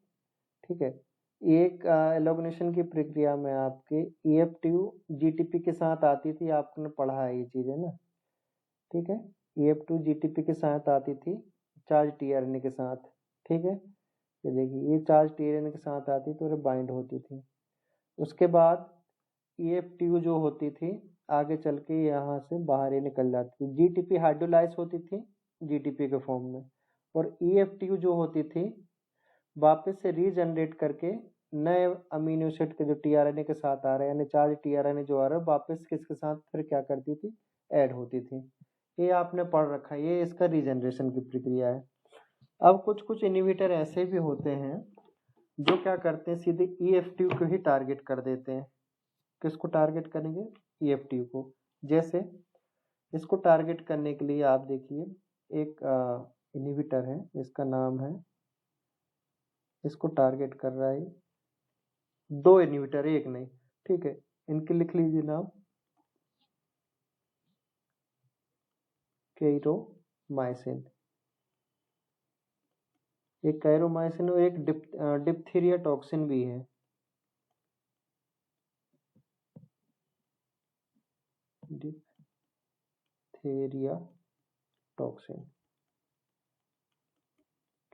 ठीक है, एक एलोगनेशन की प्रक्रिया में आपके EF-TU GTP के साथ आती थी, आपने पढ़ा है ये चीजें ना। ठीक है, EF-TU GTP के साथ आती थी चार्ज tRNA के साथ। ठीक है, ये देखिए ये चार्ज tRNA के साथ आती थी और बाइंड होती थी। उसके बाद EF-TU जो होती थी आगे चल के यहाँ से बाहर ही निकल जाती थी। GTP हाइड्रोलाइज होती थी GTP के फॉर्म में, और EF-TU जो होती थी वापस से रीजनरेट करके नए अमीनो एसिड के जो tRNA के साथ आ रहे हैं, यानी चार्ज tRNA जो आ रहा है वापस किसके साथ फिर क्या करती थी, ऐड होती थी। ये आपने पढ़ रखा है, ये इसका रीजनरेशन की प्रक्रिया है। अब कुछ कुछ इनहिबिटर ऐसे भी होते हैं जो क्या करते हैं, सीधे EF-TU को ही टारगेट कर देते हैं। किसको टारगेट करेंगे? EF-TU को। जैसे इसको टारगेट करने के लिए आप देखिए एक इनहिबिटर है, इसका नाम है, इसको टारगेट कर रहा है, दो इनहिबिटर एक नहीं। ठीक है, इनके लिख लीजिए नाम, कैरोमाइसिन। एक कैरोमाइसिन और एक डिप्थीरिया टॉक्सिन भी है। डिप्थीरिया टॉक्सिन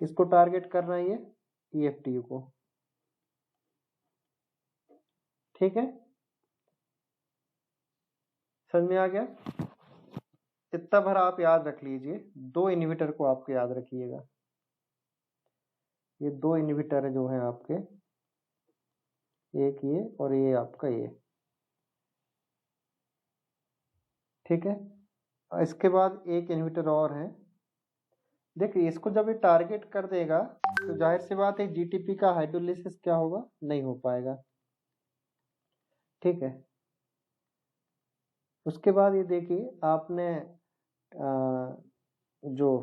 किसको टारगेट कर रहा है? ये EF-TU को। ठीक है, समझ में आ गया? इतना भर आप याद रख लीजिए, दो इनहिबिटर को आपको याद रखिएगा। ये दो इनहिबिटर जो हैं आपके, एक ये और ये आपका ये। ठीक है, इसके बाद एक इनहिबिटर और है। देखिए इसको जब ये टारगेट कर देगा तो जाहिर सी बात है GTP का हाइड्रोलिसिस क्या होगा, नहीं हो पाएगा। ठीक है, उसके बाद ये देखिए आपने जो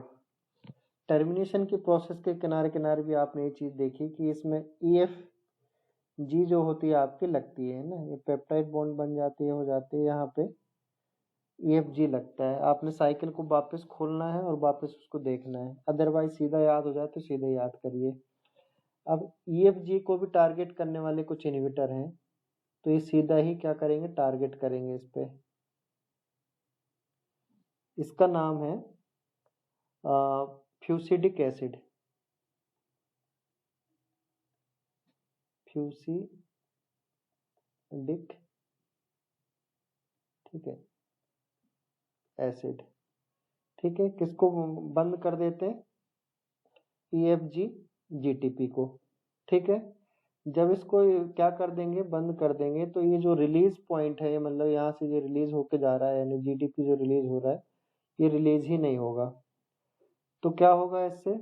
टर्मिनेशन की प्रोसेस के किनारे किनारे भी आपने ये चीज देखी कि इसमें EF-G जो होती है आपकी लगती है ना, ये पेप्टाइड बॉन्ड बन जाती है, हो जाती है, यहाँ पे EF-G लगता है। आपने साइकिल को वापस खोलना है और वापस उसको देखना है, अदरवाइज सीधा याद हो जाए तो सीधे याद करिए। अब EF-G को भी टारगेट करने वाले कुछ इनहिबिटर हैं, तो ये सीधा ही क्या करेंगे, टारगेट करेंगे इस पे। इसका नाम है फ्यूसिडिक एसिड। फ्यूसिडिक, ठीक है, एसिड। ठीक है, किसको बंद कर देते हैं? EF-G GTP को। ठीक है, जब इसको क्या कर देंगे, बंद कर देंगे, तो ये जो रिलीज पॉइंट है, मतलब यहाँ से ये रिलीज होके जा रहा है, यानी GTP जो रिलीज हो रहा है ये रिलीज ही नहीं होगा। तो क्या होगा इससे,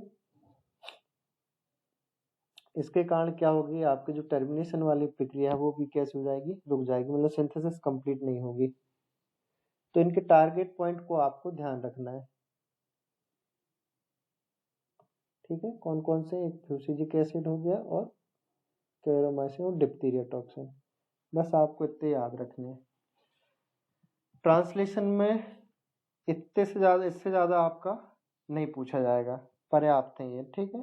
इसके कारण क्या होगी, आपकी जो टर्मिनेशन वाली प्रक्रिया है वो भी कैसे हो जाएगी, रुक जाएगी, मतलब सिंथेसिस कंप्लीट नहीं होगी। तो इनके टारगेट पॉइंट को आपको ध्यान रखना है। ठीक है, कौन कौन से, एक फ्यूसिडिक एसिड हो गया और कैरोमाइसिन और डिप्थीरिया टॉक्सिन, बस आपको इतने याद रखने हैं। ट्रांसलेशन में इतने से ज्यादा, इससे ज्यादा आपका नहीं पूछा जाएगा, पर्याप्त है ये। ठीक है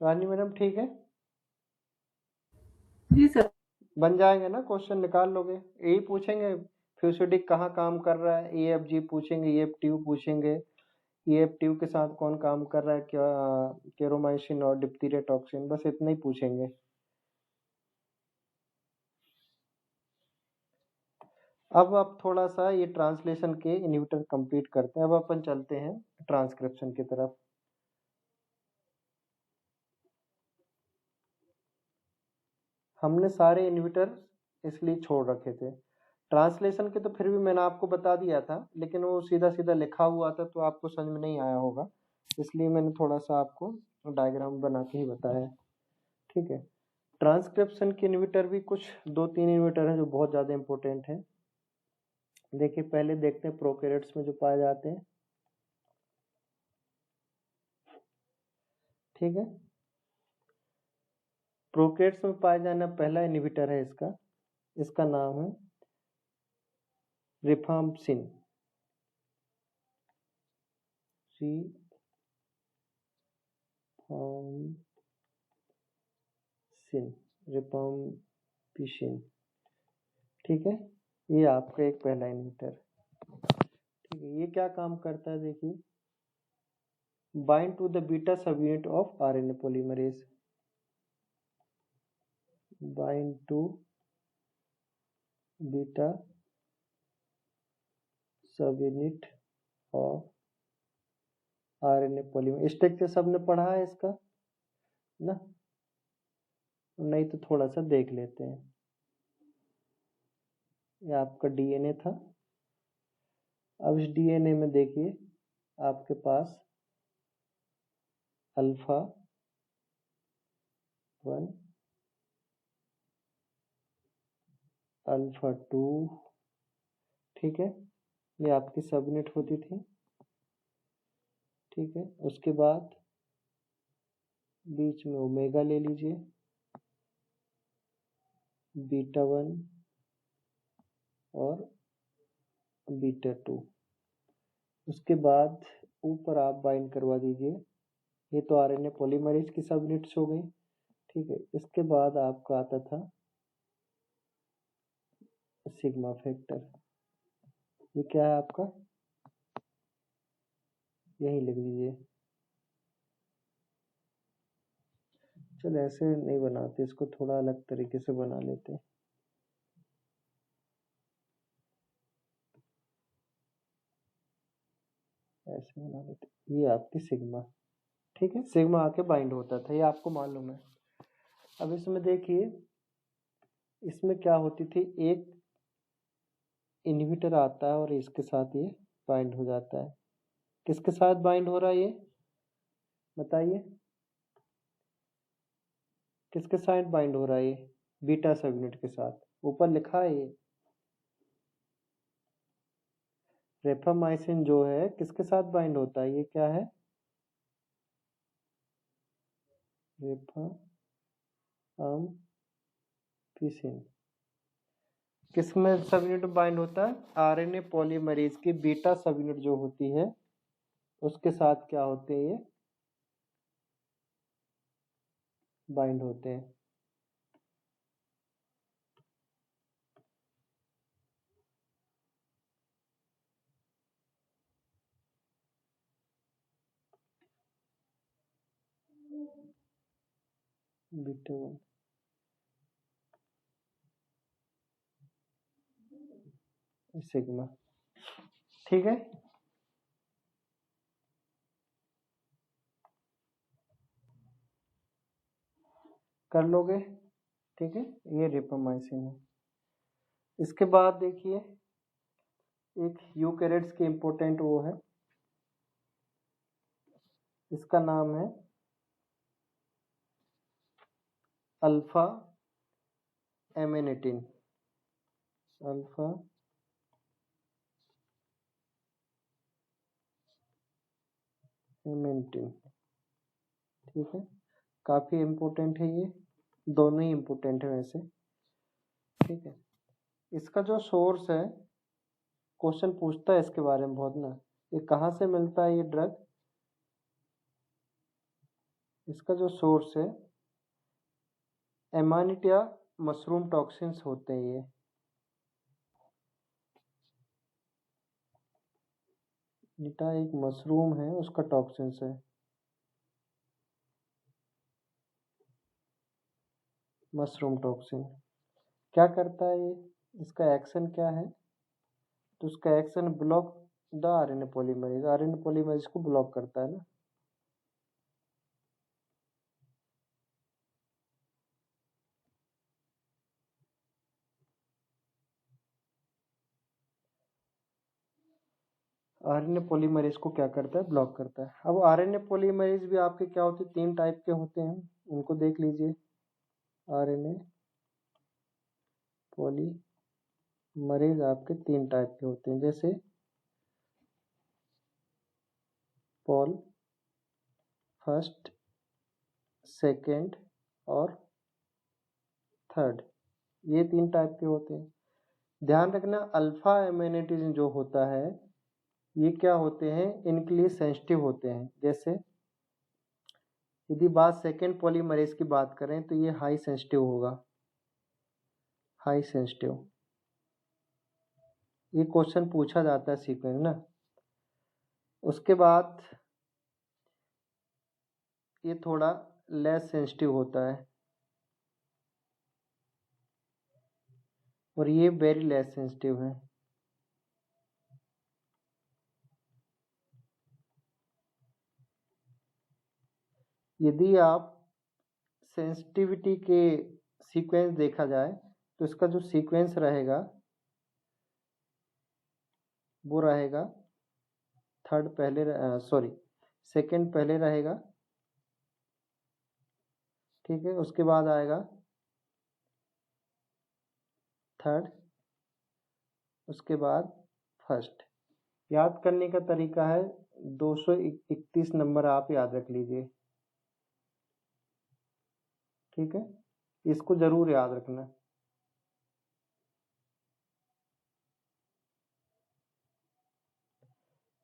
रानी मैडम, ठीक है, जी सर। बन जाएंगे ना, क्वेश्चन निकाल लोगे, यही पूछेंगे फ्यूसिडिक कहाँ काम कर रहा है, EFG पूछेंगे, EF-TU पूछेंगे, EF-TU के साथ कौन काम कर रहा है, क्या केरोमाइसिन और डिप्थीरिया टॉक्सिन, बस इतना ही पूछेंगे। अब आप थोड़ा सा ये ट्रांसलेशन के इनहिबिटर कंप्लीट करते हैं। अब अपन चलते हैं ट्रांसक्रिप्शन की तरफ। हमने सारे इनहिबिटर इसलिए छोड़ रखे थे। ट्रांसलेशन के तो फिर भी मैंने आपको बता दिया था, लेकिन वो सीधा सीधा लिखा हुआ था तो आपको समझ में नहीं आया होगा, इसलिए मैंने थोड़ा सा आपको डायग्राम बना के ही बताया। ठीक है, ट्रांसक्रिप्शन के इनहिबिटर भी कुछ 2-3 इनहिबिटर हैं जो बहुत ज़्यादा इंपॉर्टेंट हैं। देखिए, पहले देखते हैं प्रोकैरियोट्स में जो पाए जाते हैं। ठीक है, प्रोकैरियोट्स में पाया जाना पहला इनहिबिटर है इसका नाम है रिफाम्पसिन। रिफाम्पिसिन। ठीक है, ये आपका एक पहला इनहिबिटर। ठीक है, ये क्या काम करता है, देखिए, bind to the beta subunit of RNA polymerase, bind to beta subunit of RNA polymerase. Structure सबने पढ़ा है इसका ना, नहीं तो थोड़ा सा देख लेते हैं। ये आपका डीएनए था। अब इस डीएनए में देखिए आपके पास अल्फा 1, अल्फा 2, ठीक है, ये आपकी सबयूनिट होती थी। ठीक है, उसके बाद बीच में ओमेगा ले लीजिए, बीटा 1 और बीटा 2। उसके बाद ऊपर आप बाइंड करवा दीजिए, ये तो आरएनए पॉलीमरेज की सबयूनिट्स हो गई। ठीक है, इसके बाद आपका आता था सिग्मा फैक्टर। ये क्या है आपका, यही लिख दीजिए। चलो ऐसे नहीं बनाते, इसको थोड़ा अलग तरीके से बना लेते हैं। ऐसे बना लेते, ये आपकी सिग्मा। ठीक है, सिग्मा आके बाइंड होता था, ये आपको मालूम है। अब इसमें देखिए, इसमें क्या होती थी, एक इनहिबिटर आता है और इसके साथ ये बाइंड हो जाता है। किसके साथ बाइंड हो रहा है ये बताइए, किसके साथ बाइंड हो रहा है ये, बीटा सबयूनिट के साथ। ऊपर लिखा है ये रेफामाइसिन जो है किसके साथ बाइंड होता है, ये क्या है, रेफाम्पिसिन। किसमें सबयूनिट बाइंड होता है, आरएनए पॉलीमरेज की बीटा सबयूनिट जो होती है उसके साथ क्या होते हैं, ये बाइंड होते हैं। Beta 1 sigma. ठीक है, कर लोगे। ठीक है, ये रिफामाइसिन है। इसके बाद देखिए, एक यूकैरियोट्स की इंपॉर्टेंट वो है, इसका नाम है अल्फा एमेनिटिन। अल्फा एमेनिटिन। ठीक है, काफी इम्पोर्टेंट है, ये दोनों ही इम्पोर्टेंट है वैसे। ठीक है, इसका जो सोर्स है, क्वेश्चन पूछता है इसके बारे में बहुत ना, ये कहाँ से मिलता है ये ड्रग। इसका जो सोर्स है एमानिटिया मशरूम टॉक्सिन्स होते हैं ये। नीटा एक मशरूम है, उसका टॉक्सिन्स है। मशरूम टॉक्सिन क्या करता है ये, इसका एक्शन क्या है? तो उसका action block the RNA polymerase, RNA polymerase को ब्लॉक करता है ना। आरएनए पॉलीमरेज को क्या करता है? ब्लॉक करता है। अब आरएनए पॉलीमरेज भी आपके क्या होते हैं? 3 टाइप के होते हैं, उनको देख लीजिए। आरएनए पॉलीमरेज आपके 3 टाइप के होते हैं, जैसे पॉल फर्स्ट, सेकेंड और थर्ड, ये 3 टाइप के होते हैं। ध्यान रखना, अल्फा एमिनो जो होता है ये क्या होते हैं? इनके लिए सेंसिटिव होते हैं। जैसे यदि बात सेकेंड पॉलीमरेज की बात करें तो ये हाई सेंसिटिव होगा, हाई सेंसिटिव। ये क्वेश्चन पूछा जाता है सीक्वेंस ना। उसके बाद ये थोड़ा लेस सेंसिटिव होता है और ये वेरी लेस सेंसिटिव है। यदि आप सेंसिटिविटी के सीक्वेंस देखा जाए तो इसका जो सीक्वेंस रहेगा वो रहेगा थर्ड पहले, सॉरी सेकंड पहले रहेगा, ठीक है। उसके बाद आएगा थर्ड, उसके बाद फर्स्ट। याद करने का तरीका है 231 नंबर आप याद रख लीजिए, ठीक है। इसको जरूर याद रखना।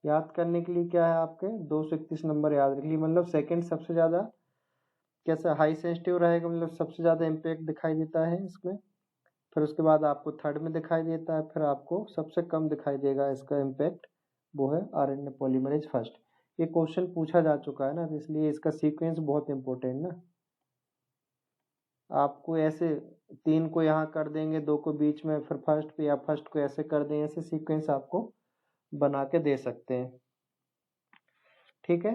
याद करने के लिए क्या है आपके 231 नंबर याद रख लीजिए। मतलब सेकंड सबसे ज़्यादा कैसा हाई सेंसिटिव रहेगा, मतलब सबसे ज़्यादा इम्पैक्ट दिखाई देता है इसमें। फिर उसके बाद आपको थर्ड में दिखाई देता है, फिर आपको सबसे कम दिखाई देगा इसका इम्पैक्ट, वो है आरएनए पॉलीमरेज फर्स्ट। ये क्वेश्चन पूछा जा चुका है ना, तो इसलिए इसका सीक्वेंस बहुत इंपॉर्टेंट ना। आपको ऐसे 3 को यहाँ कर देंगे, 2 को बीच में, फिर फर्स्ट पे या फर्स्ट को ऐसे कर देंगे, ऐसे सीक्वेंस आपको बना के दे सकते हैं, ठीक है।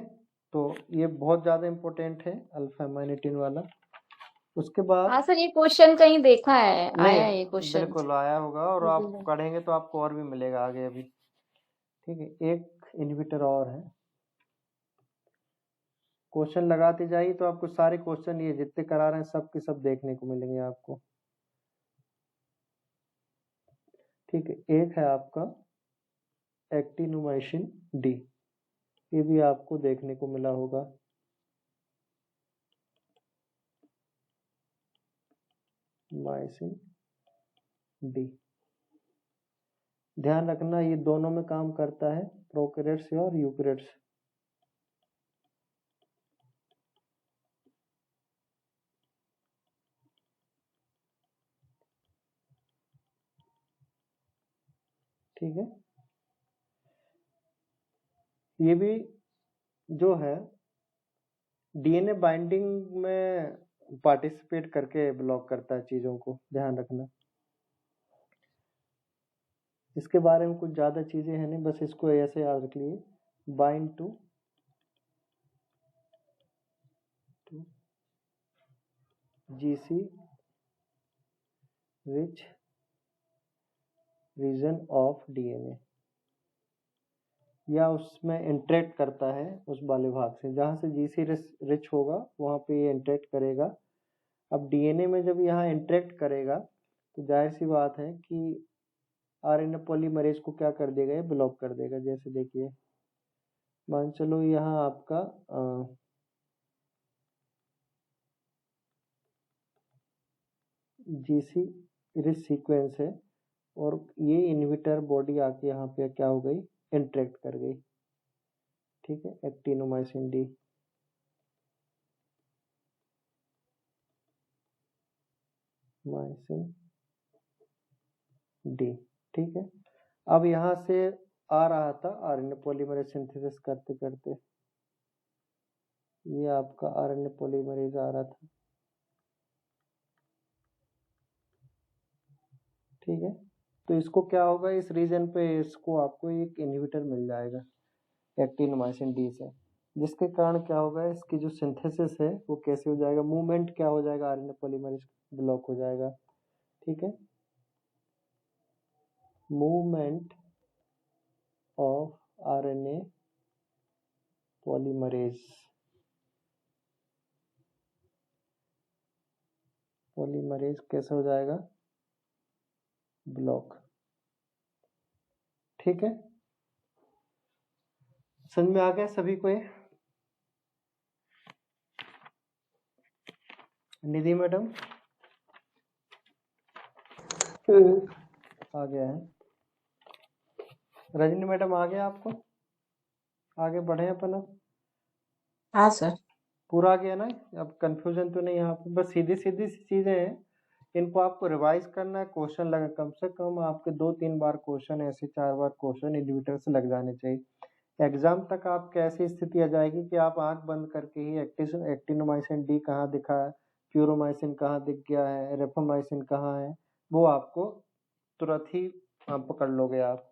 तो ये बहुत ज़्यादा इम्पोर्टेंट है अल्फा एमाइनेटिन वाला। उसके बाद हाँ सर, ये क्वेश्चन कहीं देखा है, आया है ये नहीं, क्वेश्चन। बिल्कुल आया होगा और आप पढ़ेंगे तो आपको और भी मिलेगा आगे अभी, ठीक है। एक इनहिबिटर और है, क्वेश्चन लगाते जाइए तो आपको सारे क्वेश्चन ये जितने करा रहे हैं सब के सब देखने को मिलेंगे आपको, ठीक है। एक है आपका एक्टिनोमाइसिन डी, ये भी आपको देखने को मिला होगा। माइसिन डी, ध्यान रखना ये दोनों में काम करता है, प्रोकैरियोट्स और यूकैरियोट्स। ठीक है, ये भी जो है डीएनए बाइंडिंग में पार्टिसिपेट करके ब्लॉक करता है चीजों को, ध्यान रखना। इसके बारे में कुछ ज्यादा चीजें हैं नहीं, बस इसको ऐसे याद रख लिए, bind to GC rich region of DNA, या उसमें इंटरेक्ट करता है उस वाले भाग से जहाँ से जीसी रिच होगा वहाँ पे ये इंटरेक्ट करेगा। अब डीएनए में जब यहाँ इंटरेक्ट करेगा तो जाहिर सी बात है कि आरएनए पॉलीमरेज को क्या कर देगा? ये ब्लॉक कर देगा। जैसे देखिए मान चलो यहाँ आपका जीसी रिच सीक्वेंस है और ये इनहिबिटर बॉडी आके यहाँ पे क्या हो गई? इंटरेक्ट कर गई, ठीक है। एक्टिनोमाइसिन डी, माइसिन डी, ठीक है। अब यहाँ से आ रहा था आरएनए पॉलीमरेज सिंथेसिस करते करते, ये आपका आरएनए पॉलीमरेज आ रहा था। ठीक है, तो इसको क्या होगा, इस रीजन पे इसको आपको एक इनहिबिटर मिल जाएगा एक्टिनोमाइसिन डी से, जिसके कारण क्या होगा, इसकी जो सिंथेसिस है वो कैसे हो जाएगा, मूवमेंट क्या हो जाएगा, आरएनए पॉलीमरेज ब्लॉक हो जाएगा। ठीक है, मूवमेंट ऑफ आरएनए पॉलीमरेज कैसे हो जाएगा, ब्लॉक। ठीक है, समझ में आ गया सभी को ये? निधि मैडम आ गया है, रजनी मैडम आ गया आपको, आगे बढ़े अपन अब, हाँ सर। पूरा आ गया ना, अब कंफ्यूजन तो नहीं यहाँ पे, बस सीधी सीधी सी चीजें हैं, इनको आपको रिवाइज करना है, क्वेश्चन लगा कम से कम आपके 2-3 बार क्वेश्चन, ऐसे 4 बार क्वेश्चन इनहिबिटर से लग जाने चाहिए। एग्जाम तक आपकी ऐसी स्थिति आ जाएगी कि आप आंख बंद करके ही एक्टिनोमाइसिन डी कहाँ दिखा है, प्यूरोमाइसिन कहाँ दिख गया है, रेफामाइसिन कहाँ है, वो आपको तुरंत ही पकड़ लोगे आप।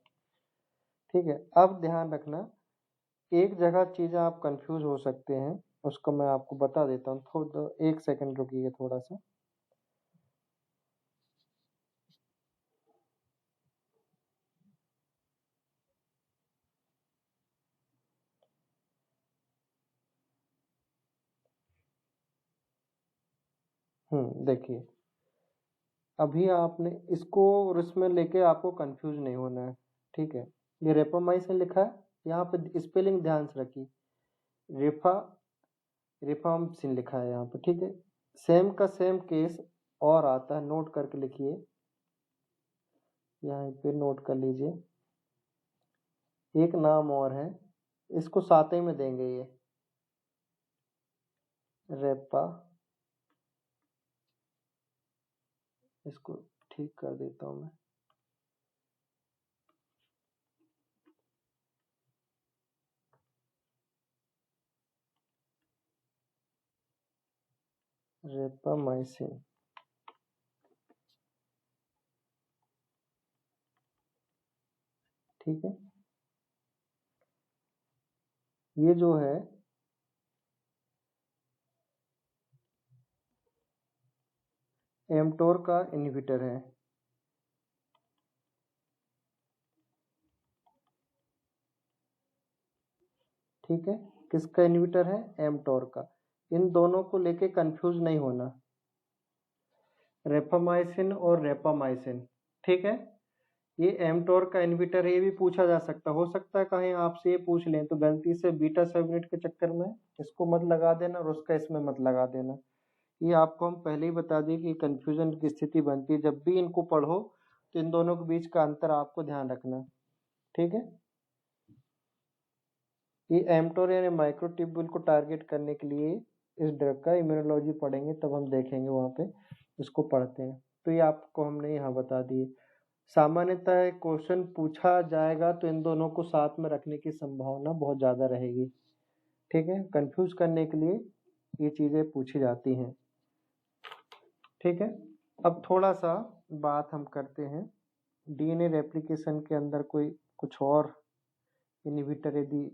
ठीक है, अब ध्यान रखना, एक जगह चीजें आप कंफ्यूज हो सकते हैं, उसको मैं आपको बता देता हूँ, थोड़ा 1 सेकंड रुकिए थोड़ा सा। देखिए, अभी आपने इसको और इसमें लेके आपको कंफ्यूज नहीं होना है। ठीक है, ये रेपामाइसिन लिखा है, यहाँ पे स्पेलिंग ध्यान से रखिए, रेफामाइसिन लिखा है यहाँ पे। ठीक है, सेम का सेम केस और आता है, नोट करके लिखिए, यहाँ पे नोट कर लीजिए, एक नाम और है, इसको साथ ही में देंगे, ये रेपा, इसको ठीक कर देता हूँ मैं, रेपामाइसिन। ठीक है, ये जो है एमटोर का इनहिबिटर है। ठीक है, किसका इनहिबिटर है, एमटोर का। इन दोनों को लेके कंफ्यूज नहीं होना, रेफामाइसिन और रेपामाइसिन। ठीक है, ये एमटोर का इनहिबिटर है, ये भी पूछा जा सकता, हो सकता है कहीं आपसे ये पूछ लें तो गलती से बीटा सबयूनिट के चक्कर में इसको मत लगा देना और उसका इसमें मत लगा देना। ये आपको हम पहले ही बता दिए कि कंफ्यूजन की स्थिति बनती है, जब भी इनको पढ़ो तो इन दोनों के बीच का अंतर आपको ध्यान रखना। ठीक है, ये एमटोर यानी माइक्रोट्यूब्यूल को टारगेट करने के लिए इस ड्रग का इम्यूनोलॉजी पढ़ेंगे, तब हम देखेंगे वहाँ पे इसको पढ़ते हैं। तो ये आपको हमने यहाँ बता दिए। सामान्यतः क्वेश्चन पूछा जाएगा तो इन दोनों को साथ में रखने की संभावना बहुत ज़्यादा रहेगी। ठीक है, कंफ्यूज करने के लिए ये चीज़ें पूछी जाती हैं। ठीक है, अब थोड़ा सा बात हम करते हैं डीएनए रेप्लिकेशन के अंदर कोई कुछ और इनहिबिटर, यदि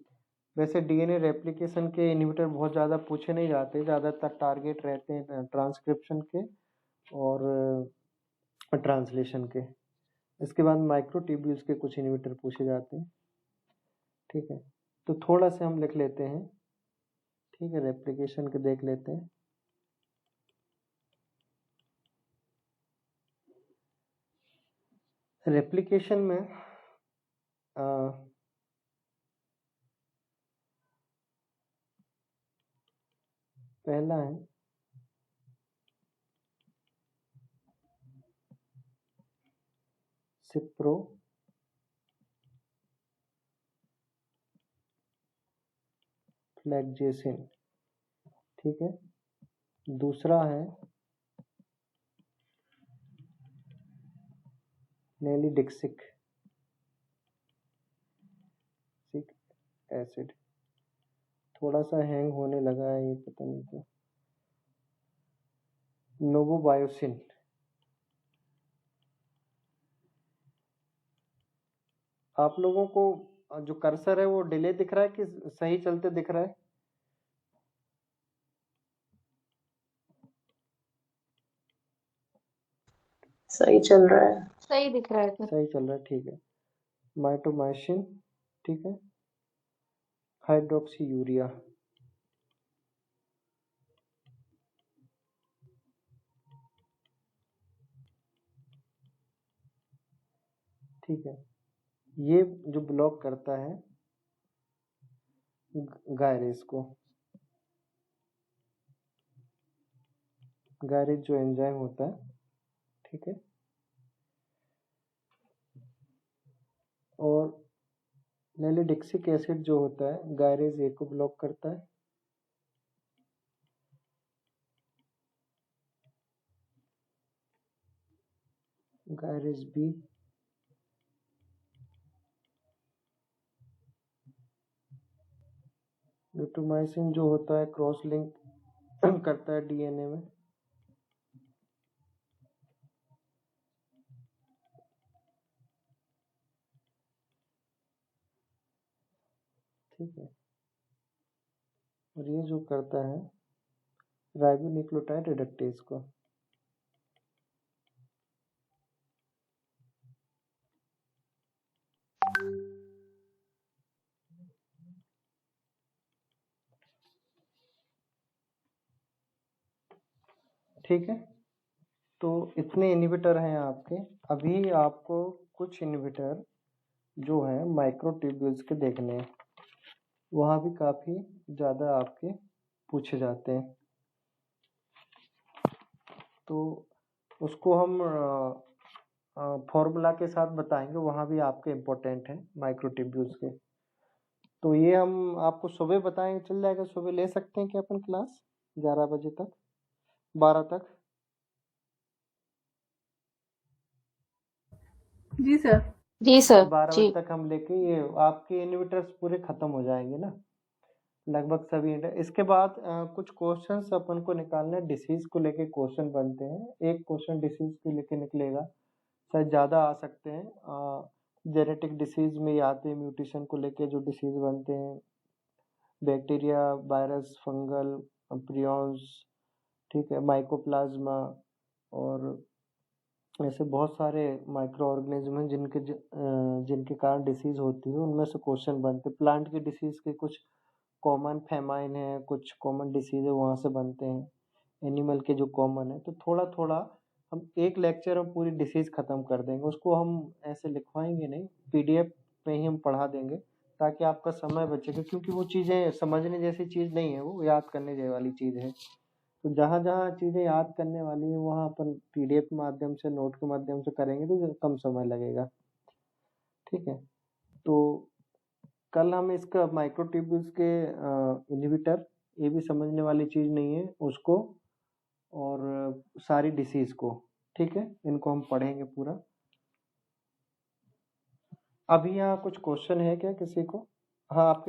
वैसे डीएनए रेप्लिकेशन के इनहिबिटर बहुत ज़्यादा पूछे नहीं जाते, ज़्यादातर टारगेट रहते हैं ट्रांसक्रिप्शन के और ट्रांसलेशन के। इसके बाद माइक्रोट्यूब्यूल्स के कुछ इनहिबिटर पूछे जाते हैं। ठीक है, तो थोड़ा से हम लिख लेते हैं। ठीक है, रेप्लिकेशन के देख लेते हैं। रेप्लिकेशन में पहला है सिप्रो फ्लैगजेसिन। ठीक है, दूसरा है नेलिडिक्सिक। एसिड। थोड़ा सा हैंग होने लगा है ये, पता नहीं क्यों। नोवोबायोसिन। आप लोगों को जो कर्सर है वो डिले दिख रहा है कि सही चलते दिख रहा है? सही चल रहा है। सही दिख रहा है सर। सही चल रहा है, ठीक है। माइटोमाइसिन, ठीक है। हाइड्रोक्सी यूरिया, ठीक है। ये जो ब्लॉक करता है गायरेज को, गायरेज जो एंजाइम होता है, ठीक है। और नैलिडिक्सिक एसिड जो होता है गायरेज ए को ब्लॉक करता है। गायरेज बी, ग्लूटामाइसिन जो होता है क्रॉस लिंक करता है डीएनए में। ठीक है। और ये जो करता है राइबोन्यूक्लियोटाइड रिडक्टेज को। ठीक है, तो इतने इनहिबिटर हैं आपके। अभी आपको कुछ इनहिबिटर जो है माइक्रोट्यूब्यूल्स के देखने हैं, वहाँ भी काफ़ी ज़्यादा आपके पूछे जाते हैं। तो उसको हम फॉर्मूला के साथ बताएंगे, वहाँ भी आपके इम्पोर्टेंट हैं माइक्रोट्यूब्यूल्स के। तो ये हम आपको सुबह बताएंगे, चल जाएगा? सुबह ले सकते हैं क्या अपन क्लास 11 बजे तक, 12 तक? जी सर। जी सर। 12 जी बजे तक हम लेके ये आपके इनहिबिटर्स पूरे खत्म हो जाएंगे ना, लगभग सभी। इसके बाद कुछ क्वेश्चंस अपन को निकालने, डिसीज को लेके क्वेश्चन बनते हैं। एक क्वेश्चन डिसीज के लेके निकलेगा, शायद ज़्यादा आ सकते हैं। जेनेटिक डिसीज में आते हैं, म्यूटेशन को लेके जो डिसीज बनते हैं, बैक्टीरिया, वायरस, फंगल, प्रियॉन्स, ठीक है, माइकोप्लाज्मा, और ऐसे बहुत सारे माइक्रो ऑर्गेनिज्म हैं जिनके कारण डिसीज होती है, उनमें से क्वेश्चन बनते हैं। प्लांट की डिसीज के कुछ कॉमन फेमाइन है, कुछ कॉमन डिसीज है, वहाँ से बनते हैं। एनिमल के जो कॉमन है, तो थोड़ा थोड़ा हम एक लेक्चर में पूरी डिसीज खत्म कर देंगे। उसको हम ऐसे लिखवाएंगे नहीं, पीडीएफ में ही हम पढ़ा देंगे, ताकि आपका समय बचेगा, क्योंकि वो चीज़ें समझने जैसी चीज़ नहीं है, वो याद करने वाली चीज़ है। तो जहाँ जहाँ चीज़ें याद करने वाली है, वहाँ अपन पीडीएफ के माध्यम से, नोट के माध्यम से करेंगे तो कम समय लगेगा। ठीक है, तो कल हम इसका माइक्रोट्यूब्यूल्स के इनहिबिटर, ये भी समझने वाली चीज़ नहीं है उसको, और सारी डिसीज को, ठीक है, इनको हम पढ़ेंगे पूरा। अभी यहाँ कुछ क्वेश्चन है क्या किसी को? हाँ, आपके